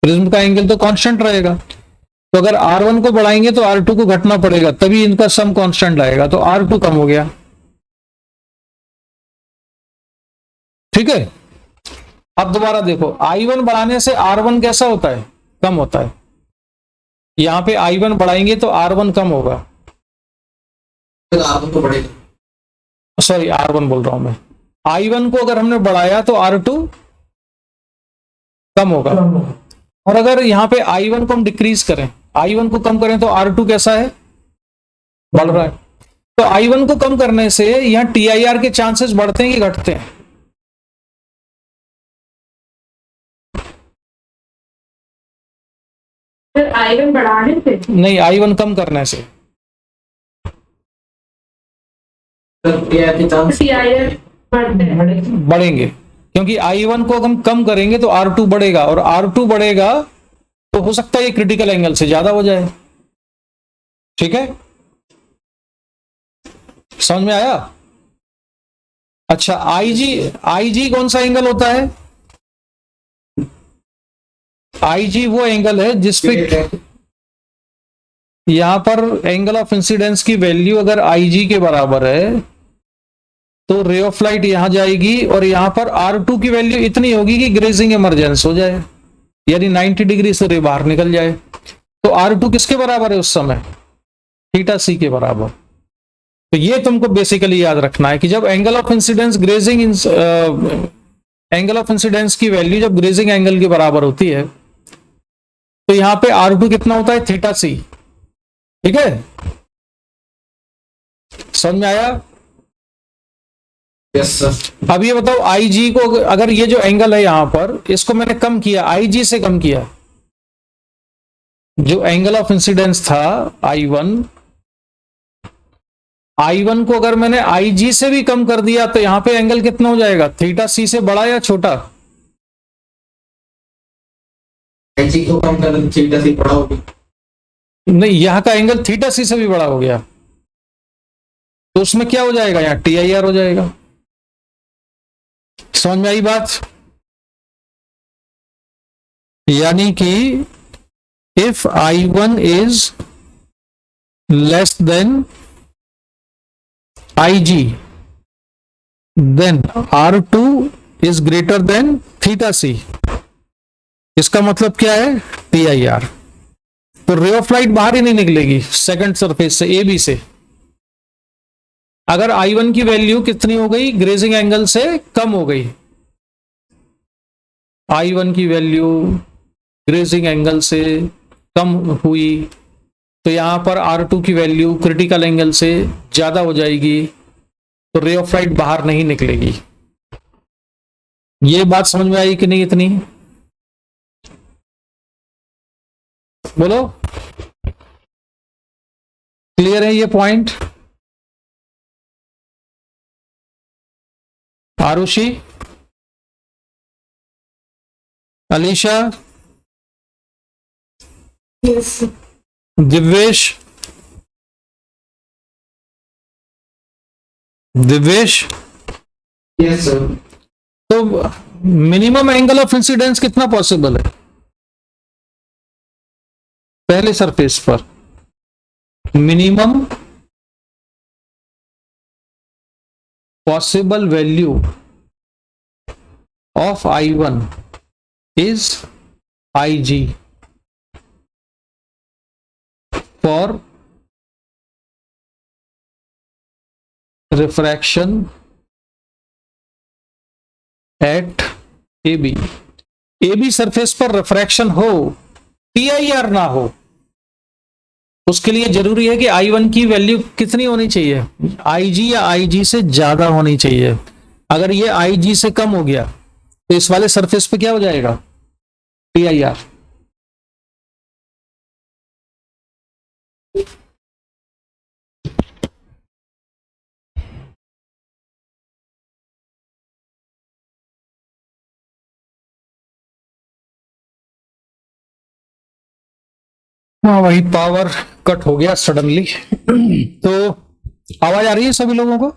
प्रिज्म का एंगल तो कांस्टेंट रहेगा। तो अगर R1 को बढ़ाएंगे तो R2 को घटना पड़ेगा, तभी इनका सम कांस्टेंट आएगा, तो R2 कम हो गया। ठीक है। अब दोबारा देखो, I1 बढ़ाने से R1 कैसा होता है? कम होता है। यहां पे I1 बढ़ाएंगे तो R1 कम होगा। R1 तो बढ़ेगा। सॉरी, R1 बोल रहा हूं मैं। I1 को अगर हमने बढ़ाया तो R2 कम होगा। और अगर यहाँ पे I1 को हम डिक्रीज करें, I1 को कम करें तो R2 कैसा है? बढ़ रहा है। तो I1 को कम करने से यहाँ TIR के चांसेस बढ़ते हैं कि घटते हैं? सर I1 बढ़ाने से? नहीं, I1 कम करने से। TIR के चांस TIR बढ़ते हैं। बढ़ेंगे, क्योंकि I1 को हम कम करेंगे तो R2 बढ़ेगा, और R2 बढ़ेगा तो हो सकता है ये क्रिटिकल एंगल से ज्यादा हो जाए। ठीक है, समझ में आया? अच्छा, IG कौन सा एंगल होता है? IG वो एंगल है जिसपे यहां पर एंगल ऑफ इंसिडेंस की वैल्यू अगर IG के बराबर है तो रे ऑफ लाइट यहां जाएगी और यहां पर R2 की वैल्यू इतनी होगी कि ग्रेजिंग इमरजेंस हो जाए, यानी 90 डिग्री से रे बाहर निकल जाए। तो R2 किसके बराबर है उस समय? थीटा सी के बराबर। तो ये तुमको बेसिकली याद रखना है कि जब angle of incidence angle of incidence की वैल्यू जब ग्रेजिंग एंगल के बराबर होती है तो यहां पे R2 कितना होता है? थीटा सी। ठीक है, समझ में आया? Yes sir. अब ये बताओ आई जी को, अगर ये जो एंगल है यहां पर, इसको मैंने कम किया, आई जी से कम किया, जो एंगल ऑफ इंसिडेंस था आई वन को अगर मैंने आई जी से भी कम कर दिया तो यहां पे एंगल कितना हो जाएगा? थीटा सी से बड़ा या छोटा? जी को कम कर थीटा सी बड़ा होगी। नहीं, यहां का एंगल थीटा सी से भी बड़ा हो गया, तो उसमें क्या हो जाएगा? यहां टी आई आर हो जाएगा। समझ में आई बात? यानी कि if I one is less than I G, then R two is greater than theta C. इसका मतलब क्या है? T I R. तो रे ऑफ लाइट बाहर ही नहीं निकलेगी सेकंड सरफेस से, ए बी से। अगर I1 की वैल्यू कितनी हो गई? ग्रेजिंग एंगल से कम हो गई। I1 की वैल्यू ग्रेजिंग एंगल से कम हुई तो यहां पर R2 की वैल्यू क्रिटिकल एंगल से ज्यादा हो जाएगी, तो रे ऑफ लाइट बाहर नहीं निकलेगी। ये बात समझ में आई कि नहीं? इतनी बोलो, क्लियर है ये point? Arushi, Alisha, yes Divyesh, Divyesh, yes sir. तो मिनिमम एंगल ऑफ इंसिडेंस कितना पॉसिबल है पहले सरफेस पर? Minimum possible value of I1 is IG for refraction at AB। AB surface पर रिफ्रैक्शन हो, TIR ना हो, उसके लिए जरूरी है कि I1 की वैल्यू कितनी होनी चाहिए? IG या IG से ज्यादा होनी चाहिए। अगर ये IG से कम हो गया तो इस वाले सरफेस पे क्या हो जाएगा? TIR। हाँ, वही पावर कट हो गया सडनली। तो आवाज आ रही है सभी लोगों को?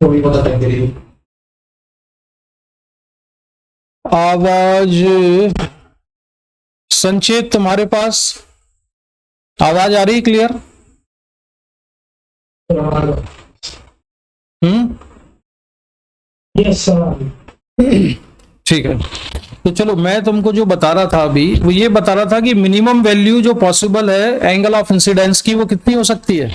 थोड़ी बहुत टाइम के लिए आवाज संचेत तुम्हारे पास आवाज आ रही क्लियर? Yes sir. ठीक है, तो चलो मैं तुमको जो बता रहा था अभी, वो ये बता रहा था कि मिनिमम वैल्यू जो पॉसिबल है एंगल ऑफ इंसिडेंस की, वो कितनी हो सकती है?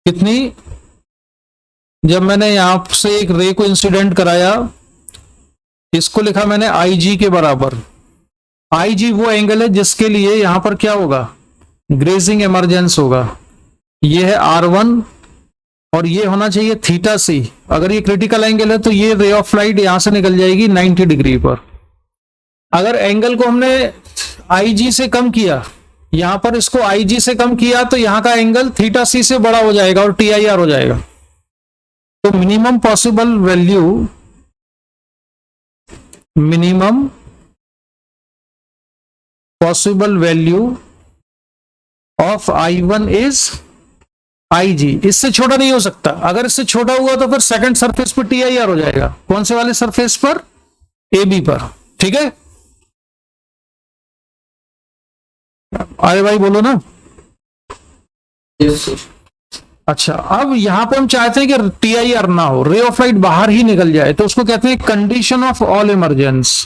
कितनी? जब मैंने यहां से एक रे को इंसिडेंट कराया, इसको लिखा मैंने आई जी के बराबर। आई जी वो एंगल है जिसके लिए यहां पर क्या होगा? ग्रेजिंग इमरजेंस होगा। ये है R1 और ये होना चाहिए थीटा सी। अगर ये क्रिटिकल एंगल है तो ये रे ऑफ लाइट यहां से निकल जाएगी 90 डिग्री पर। अगर एंगल को हमने IG से कम किया, यहां पर इसको IG से कम किया, तो यहां का एंगल थीटा सी से बड़ा हो जाएगा और TIR हो जाएगा। तो minimum possible value, minimum possible value of I1 is IG। इससे छोटा नहीं हो सकता। अगर इससे छोटा हुआ तो फिर सेकंड सरफेस पर TIR हो जाएगा। कौन से वाले सरफेस पर? AB पर। ठीक है, अरे भाई बोलो ना। Yes sir. अच्छा, अब यहां पे हम चाहते हैं कि TIR ना हो, रे ऑफ लाइट बाहर ही निकल जाए, तो उसको कहते हैं condition of all emergence.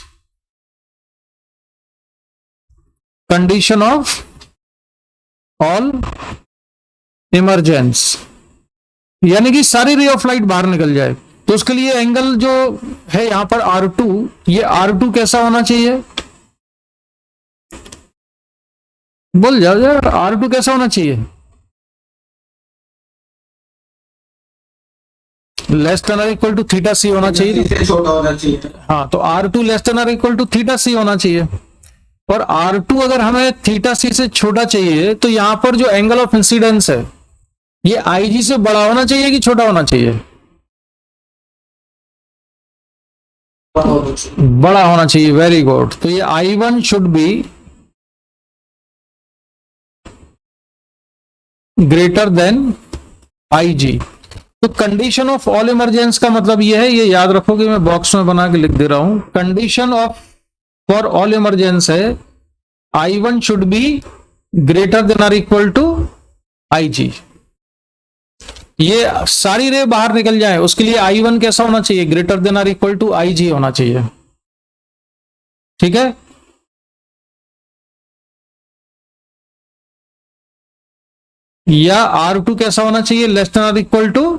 Condition of all emergence यानी कि सारी रे ऑफ लाइट बाहर निकल जाए। तो उसके लिए एंगल जो है यहां पर R2, ये R2 कैसा होना चाहिए? बोल जाओ यार, R2 कैसा होना चाहिए? लेस देन और इक्वल टू थीटा सी होना चाहिए। से छोटा होना चाहिए। हाँ, तो R2 लेस देन और इक्वल टू थीटा सी होना चाहिए। और R2 अगर हमें थीटा सी से छोटा चाहिए तो यहां पर जो एंगल ऑफ इंसिडेंस है ये IG से बड़ा होना चाहिए कि छोटा होना चाहिए? बड़ा होना चाहिए। Very good. तो ये I1 should be greater than IG। तो कंडीशन ऑफ ऑल इमरजेंस का मतलब ये है, ये याद रखोगे, मैं बॉक्स में बना के लिख दे रहा हूं। Condition of for all emergence है I1 should be greater than और इक्वल टू IG। ये सारी रे बाहर निकल जाए उसके लिए I1 कैसा होना चाहिए? ग्रेटर देन और इक्वल टू IG होना चाहिए। ठीक है। या R2 कैसा होना चाहिए? लेस देन और इक्वल टू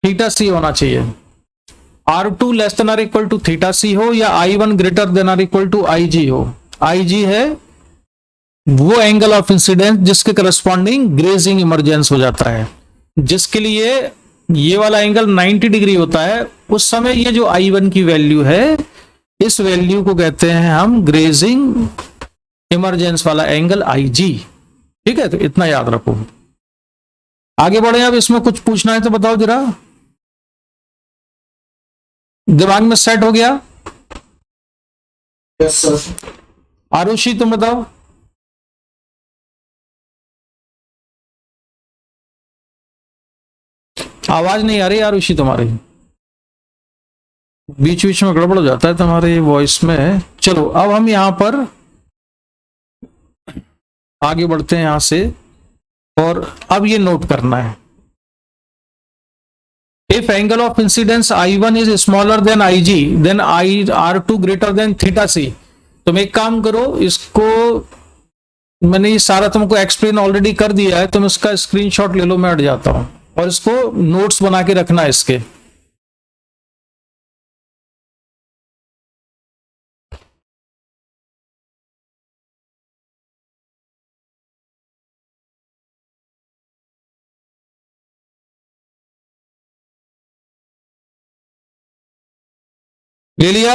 थीटा सी होना चाहिए। R2 लेस देन और इक्वल टू थीटा सी हो या I1 ग्रेटर देन और इक्वल टू IG हो। IG है वो एंगल ऑफ इंसिडेंस जिसके करस्पॉन्डिंग ग्रेजिंग इमरजेंस हो जाता है, जिसके लिए ये वाला एंगल 90 डिग्री होता है। उस समय ये जो I1 की वैल्यू है, इस वैल्यू को कहते हैं हम ग्रेजिंग इमरजेंस वाला एंगल IG। ठीक है, तो इतना याद रखो। आगे बढ़े। अब इसमें कुछ पूछना है तो बताओ जरा। दिमाग में सेट हो गया? Yes sir. आरुषि तुम बताओ। आवाज नहीं आ रही आरुषि तुम्हारी, बीच बीच में गड़बड़ हो जाता है तुम्हारी वॉइस में। चलो अब हम यहां पर आगे बढ़ते हैं यहां से, और अब ये नोट करना है, if angle of incidence I1 is smaller than IG then R2 greater than theta C. तुम एक काम करो, इसको मैंने ये सारा तुमको एक्सप्लेन ऑलरेडी कर दिया है, तुम इसका स्क्रीनशॉट ले लो, मैं हट जाता हूं, और इसको नोट्स बना के रखना है इसके। ले लिया?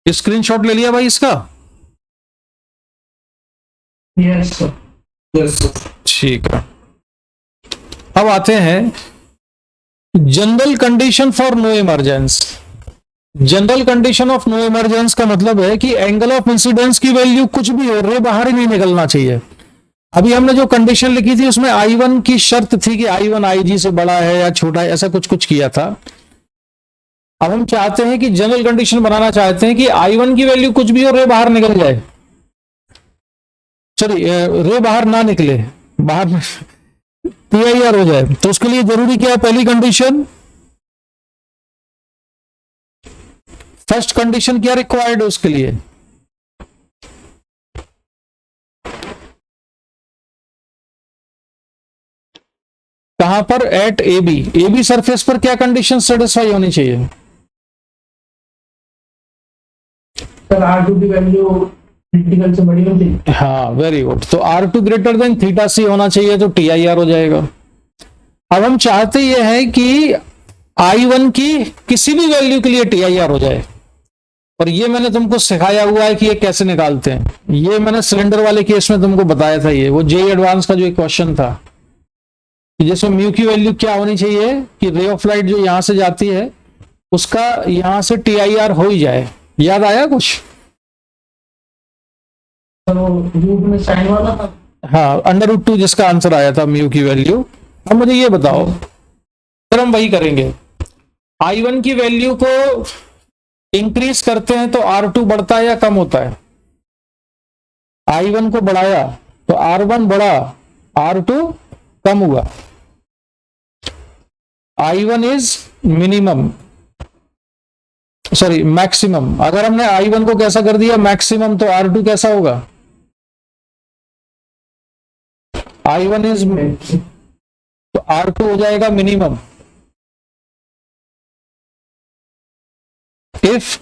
स्क्रीनशॉट ले लिया भाई इसका? Yes sir. Yes sir. ठीक है। अब आते हैं general condition for no emergence. General condition of no emergence का मतलब है कि एंगल ऑफ इंसिडेंस की वैल्यू कुछ भी हो, रे बाहर ही नहीं निकलना चाहिए। अभी हमने जो कंडीशन लिखी थी उसमें I1 की शर्त थी कि I1 IG से बड़ा है या छोटा है, ऐसा कुछ कुछ किया था। अब हम चाहते हैं कि जनरल कंडीशन बनाना चाहते हैं कि I1 की वैल्यू कुछ भी हो, रे बाहर निकल जाए। चलिए, रे बाहर ना निकले, बाहर PIR हो जाए। तो उसके लिए जरूरी क्या है? पहली कंडीशन, फर्स्ट कंडीशन क्या रिक्वायर्ड है उसके लिए? कहां पर? एट AB सरफेस पर क्या कंडीशन सेटिस्फाई होनी चाहिए? सर R2 की वैल्यू क्रिटिकल से बड़ी होती है। हाँ, वेरी गुड। तो R2 ग्रेटर देन थीटा सी होना चाहिए, तो TIR हो जाएगा। अब हम चाहते ये हैं कि I1 की किसी भी वैल्यू के लिए TIR हो जाए, और ये मैंने तुमको सिखाया हुआ है कि ये कैसे निकालते हैं। ये मैंने सिलेंडर वाले केस में तुमको बताया था, ये वो JEE एडवांस का जो एक क्वेश्चन था, कि जैसे म्यू की वैल्यू क्या होनी चाहिए कि रे ऑफ लाइट जो यहां से जाती है उसका यहां से TIR हो ही जाए। याद आया कुछ? सर वो रूट में साइन वाला था। हाँ, √2 जिसका आंसर आया था म्यू की वैल्यू। अब मुझे ये बताओ, फिर हम वही करेंगे। I1 की वैल्यू को इंक्रीज करते हैं तो R2 बढ़ता है या कम होता है? I1 को बढ़ाया तो R1 बढ़ा, R2 कम हुआ। I1 is minimum, sorry maximum, अगर हमने I1 को कैसा कर दिया मैक्सिमम, तो R2 कैसा होगा? I1 इज, तो R2 हो जाएगा minimum. If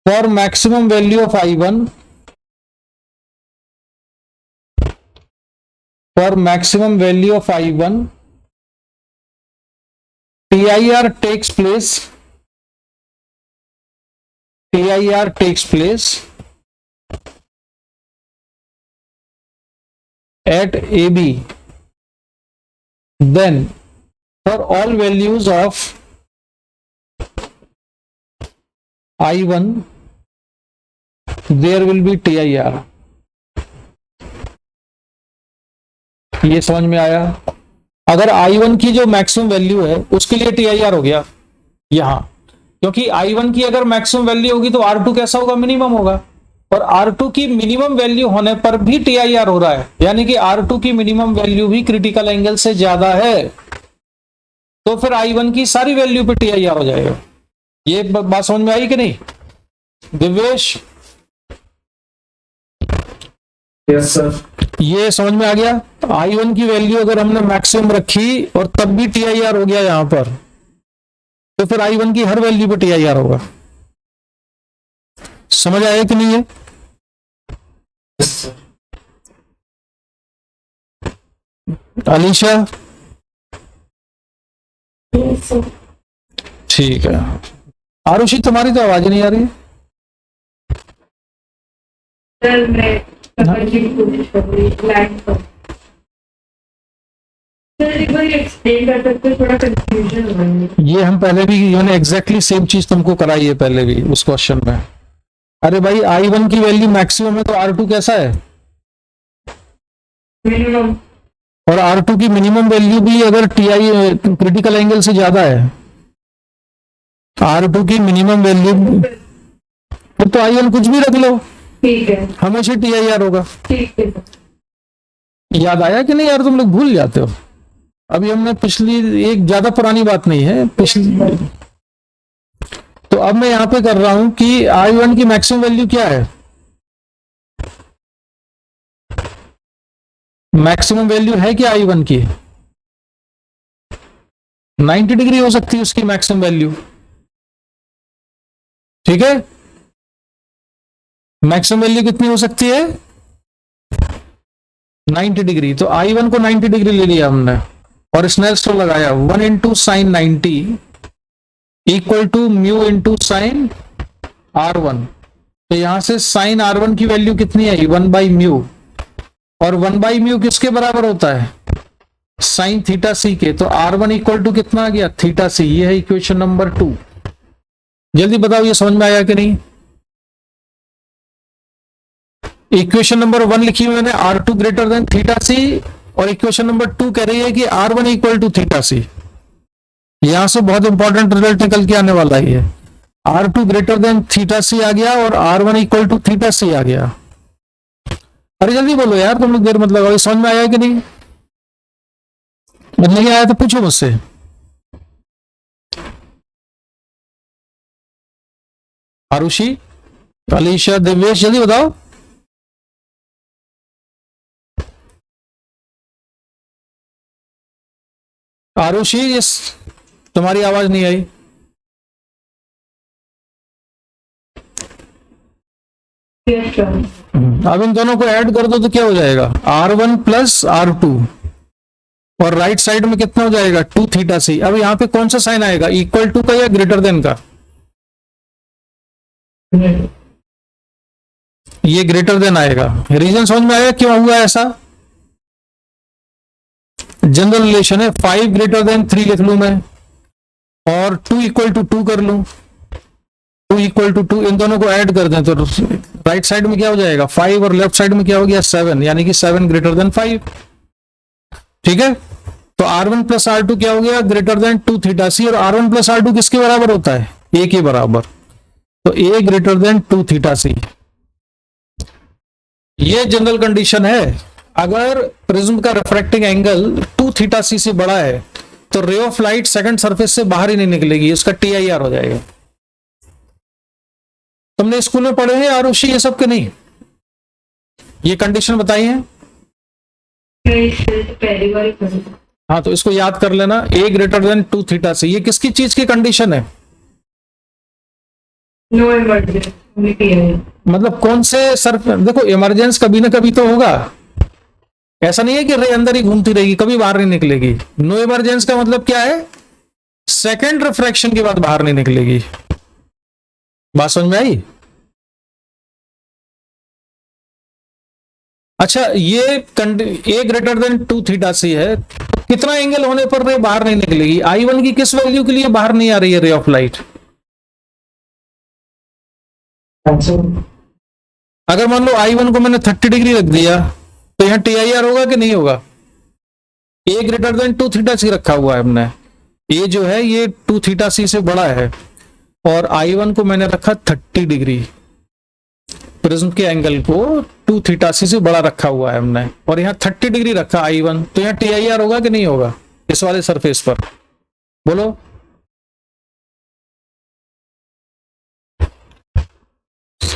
for maximum value of I1, for maximum value of I1, TIR takes place at AB, then for all values of I1 there will be TIR। ये समझ में आया? अगर I1 की जो मैक्सिमम वैल्यू है उसके लिए TIR हो गया यहां, क्योंकि I1 की अगर मैक्सिमम वैल्यू होगी तो R2 कैसा होगा? मिनिमम होगा, और R2 की मिनिमम वैल्यू होने पर भी TIR हो रहा है, यानी कि R2 की मिनिमम वैल्यू भी क्रिटिकल एंगल से ज्यादा है, तो फिर I1 की सारी वैल्यू पे TIR हो जाएगा। ये बात समझ में आई कि नहीं दिव्येश? Yes sir. ये समझ में आ गया? I1 की वैल्यू अगर हमने मैक्सिमम रखी और तब भी TIR हो गया यहां पर, तो फिर I1 की हर वैल्यू पे TIR होगा। समझ आया कि नहीं है? Yes sir. Alisha? Yes, sir. ठीक है। आरुषि तुम्हारी तो आवाज नहीं आ रही है। सर मैं समझने की कोशिश कर रही हूँ लाइन पर। सर एक बार एक्सप्लेन कर सकते हो, थोड़ा कंफ्यूजन हो रही है। ये हम पहले भी मैंने एग्जैक्टली सेम चीज तुमको कराई है पहले भी उस क्वेश्चन में। अरे भाई I1 की वैल्यू मैक्सिमम है तो R2 कैसा है? मिनिमम। और R2 की मिनिमम वैल्यू भी अगर TI क्रिटिकल एंगल से ज्यादा है, R2 की मिनिमम वैल्यू, फिर तो I1 कुछ भी रख लो, ठीक है, हमेशा TIR होगा। ठीक है सर। याद आया कि नहीं यार? तुम लोग भूल जाते हो। अभी हमने पिछली, एक ज्यादा पुरानी बात नहीं है पिछली, तो अब मैं यहां पे कर रहा हूं कि I1 की मैक्सिमम वैल्यू क्या है? मैक्सिमम वैल्यू है क्या I1 की? 90 डिग्री हो सकती है उसकी मैक्सिमम वैल्यू, ठीक है? मैक्सिमम वैल्यू कितनी हो सकती है? 90 डिग्री। तो I1 को 90 डिग्री ले लिया हमने और स्नेल्स लॉ लगाया, 1 into sine 90 equal to mu into sine R1। तो यहां से साइन R1 की वैल्यू कितनी आई? 1 बाई म्यू, और 1 बाई म्यू किसके बराबर होता है? साइन थीटा सी के। तो R1 इक्वल टू कितना आ गया? Theta C. ये है इक्वेशन नंबर 2। जल्दी बताओ ये समझ में आया कि नहीं? इक्वेशन नंबर 1 लिखी हुई मैंने, R2 greater than theta C, और इक्वेशन नंबर 2 कह रही है कि R1 इक्वल टू थीटा सी। यहां से बहुत इंपॉर्टेंट रिजल्ट निकल के आने वाला ही है। R2 ग्रेटर देन थीटा सी आ गया और R1 इक्वल टू थीटा सी आ गया। अरे जल्दी बोलो यार, तुम लोग देर मत लगाओ। समझ में आया कि नहीं? नहीं आया तो पूछो मुझसे। आरुषि, अलीशा, दिव्येश, जल्दी बताओ। आरुषि, यस, तुम्हारी आवाज नहीं आई। Yes sir. अब इन दोनों को ऐड कर दो तो क्या हो जाएगा? R1 प्लस R2, और राइट साइड में कितना हो जाएगा? 2 थीटा सी। अब यहाँ पे कौन सा साइन आएगा? इक्वल टू का या ग्रेटर देन का? ये ग्रेटर देन आएगा। रीजन समझ में आया क्यों हुआ ऐसा? जनरल रिलेशन है। 5 ग्रेटर देन 3 लिख लू मैं, और 2 इक्वल टू 2 कर लू, 2 इक्वल टू 2, इन दोनों को ऐड कर दें तो राइट साइड में क्या हो जाएगा? 5, और लेफ्ट साइड में क्या हो गया? 7, यानी कि 7 ग्रेटर देन 5। ठीक है, तो R1 प्लस R2 क्या हो गया? Greater than 2 theta C. और R1 प्लस R2 किसके बराबर होता है? A के बराबर। तो A greater than 2 theta C. ये जनरल कंडीशन है। अगर प्रिज्म का रिफ्रैक्टिंग एंगल 2 थीटा सी से बड़ा है तो ray of light second surface से बाहर ही नहीं निकलेगी, उसका TIR हो जाएगा। तुमने स्कूल में पढ़े हैं आरुषि ये सब के नहीं? ये कंडीशन बताई है? नहीं सर, पहली बार ही पढ़ी। हाँ, तो इसको याद कर लेना, a greater than 2 theta C. ये किसकी चीज की कंडीशन है? No emergency. मतलब कौन से सर, देखो इमरजेंस कभी ना कभी तो होगा, ऐसा नहीं है कि रे अंदर ही घूमती रहेगी, कभी बाहर नहीं निकलेगी। नो इमरजेंस का मतलब क्या है? सेकेंड रिफ्रैक्शन के बाद बाहर नहीं निकलेगी। बात समझ में आई? अच्छा, ये ए ग्रेटर देन 2 थीटा सी है, कितना एंगल होने पर रे बाहर नहीं निकलेगी? I1 की किस वैल्यू के लिए बाहर नहीं आ रही है रे ऑफ लाइट? अगर मान लो I1 को मैंने 30 डिग्री रख दिया तो यहां TIR होगा कि नहीं होगा? ए ग्रेटर देन 2 थीटा सी रखा हुआ है हमने, ए जो है ये 2 थीटा सी से बड़ा है, और I1 को मैंने रखा 30 डिग्री, प्रिज्म के एंगल को 2 थीटा सी से बड़ा रखा हुआ है हमने, और यहाँ 30 डिग्री रखा I1, तो यहाँ TIR होगा कि नहीं होगा इस वाले सरफेस पर? बोलो।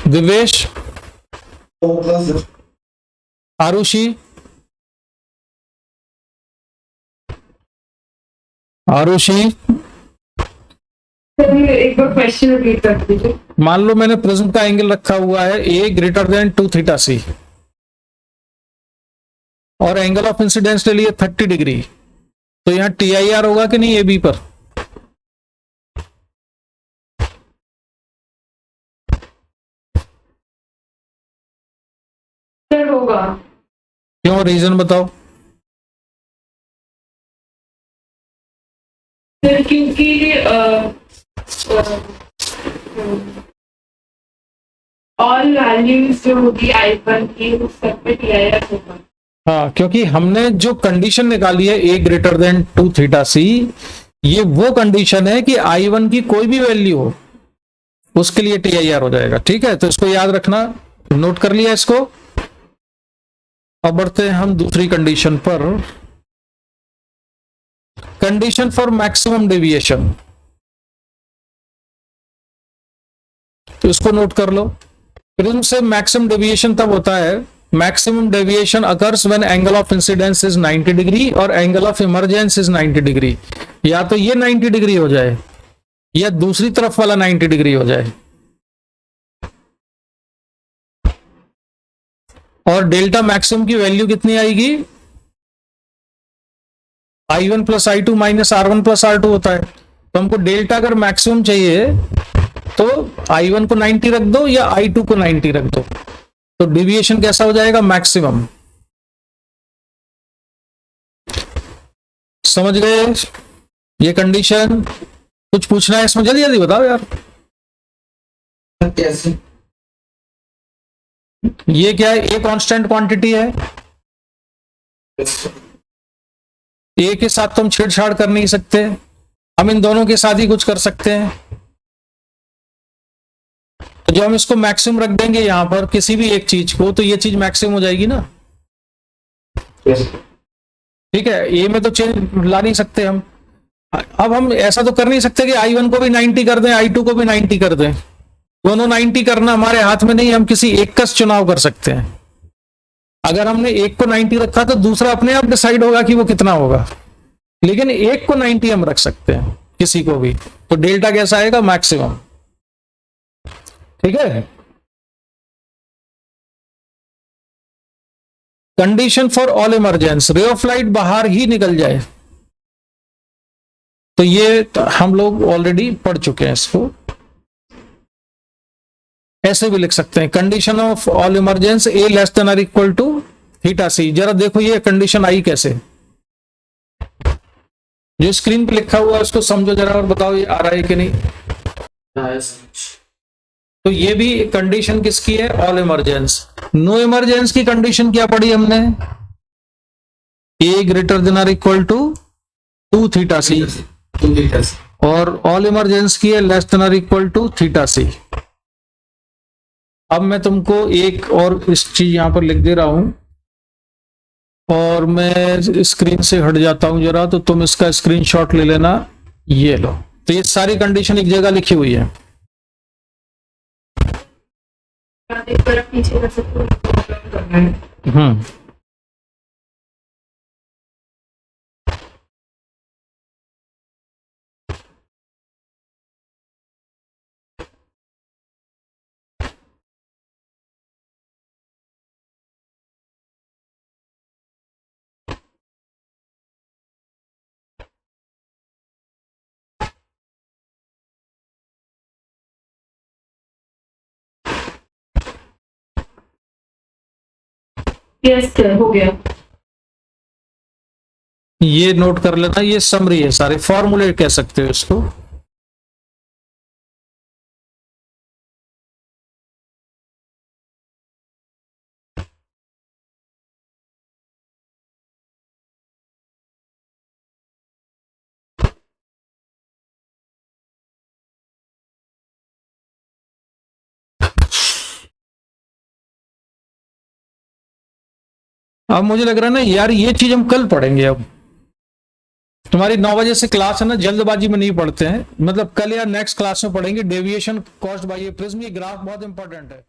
दिवेश, आरुषि, आरुषि, सर एक बार क्वेश्चन रिपीट कर दीजिए। मान लो मैंने प्रिज्म का एंगल रखा हुआ है ए ग्रेटर देन 2 थीटा सी, और एंगल ऑफ इंसिडेंस ले लिए 30 डिग्री, तो यहां TIR होगा कि नहीं ए बी पर? सर होगा। क्यों, रीजन बताओ। सर क्योंकि ऑल वैल्यूज जो होगी I1 की उस सब पे TIR होगा। हाँ, क्योंकि हमने जो कंडीशन निकाली है ए ग्रेटर देन 2 थीटा सी, ये वो कंडीशन है कि I1 की कोई भी वैल्यू हो उसके लिए TIR हो जाएगा। ठीक है, तो इसको याद रखना, नोट कर लिया इसको। अब बढ़ते हैं हम दूसरी कंडीशन पर, कंडीशन फॉर मैक्सिमम डेविएशन। तो इसको नोट कर लो। प्रिज्म से मैक्सिमम डेविएशन तब होता है, maximum deviation occurs when angle of incidence is 90 degree और angle of emergence is 90 degree. या तो ये 90 डिग्री हो जाए या दूसरी तरफ वाला 90 डिग्री हो जाए। और डेल्टा मैक्सिमम की वैल्यू कितनी आएगी? I1 plus I2 minus R1 plus R2 होता है। तो हमको डेल्टा अगर मैक्सिमम चाहिए तो I1 को 90 रख दो या I2 को 90 रख दो, तो डेविएशन कैसा हो जाएगा? मैक्सिमम। समझ गए ये कंडीशन? कुछ पूछना है इसमें? जल्दी जल्दी बताओ यार। कैसे? ये क्या है? ए कांस्टेंट क्वांटिटी है, ए के साथ तो हम छेड़छाड़ कर नहीं सकते, हम इन दोनों के साथ ही कुछ कर सकते हैं। तो जो हम इसको मैक्सिमम रख देंगे यहां पर किसी भी एक चीज को, तो ये चीज मैक्सिमम हो जाएगी ना। ठीक है, ए में तो चेंज ला नहीं सकते हम। अब हम ऐसा तो कर नहीं सकते कि I1 को भी 90 कर दें, I2 को भी 90 कर दें। दोनों 90 करना हमारे हाथ में नहीं, हम किसी एक का चुनाव कर सकते हैं। अगर हमने एक को 90 रखा तो दूसरा अपने आप डिसाइड होगा कि वो कितना होगा, लेकिन एक को 90 हम रख सकते हैं किसी को भी। तो डेल्टा कैसा आएगा? मैक्सिमम। ठीक है। कंडीशन फॉर ऑल इमरजेंस, रे ऑफ लाइट बाहर ही निकल जाए, तो ये तो हम लोग ऑलरेडी पढ़ चुके हैं इसको। ऐसे भी लिख सकते हैं, condition of all emergence A less than or equal to theta C. जरा देखो ये कंडीशन आई कैसे, जो स्क्रीन पे लिखा हुआ है उसको समझो जरा और बताओ ये आ रहा है कि नहीं। तो ये भी कंडीशन किसकी है? All emergence. नो इमरजेंस की कंडीशन क्या पढ़ी हमने? A greater than or equal to 2 theta C, और ऑल इमरजेंस की है less than or equal to theta C. अब मैं तुमको एक और इस चीज यहां पर लिख दे रहा हूं, और मैं स्क्रीन से हट जाता हूं जरा, तो तुम इसका स्क्रीनशॉट ले लेना। ये लो, तो ये सारी कंडीशन एक जगह लिखी हुई है। एक बार आप पीछे कर सकते हो, करना है। हम्म यस सर, हो गया। ये नोट कर लेना, ये समरी है, सारे फॉर्मूले कह सकते हो इसको। अब मुझे लग रहा है ना यार, ये चीज हम कल पढ़ेंगे। अब तुम्हारी 9 बजे से क्लास है ना, जल्दबाजी में नहीं पढ़ते हैं, मतलब कल या नेक्स्ट क्लास में पढ़ेंगे। Deviation caused by A prism, ये ग्राफ बहुत इंपॉर्टेंट है।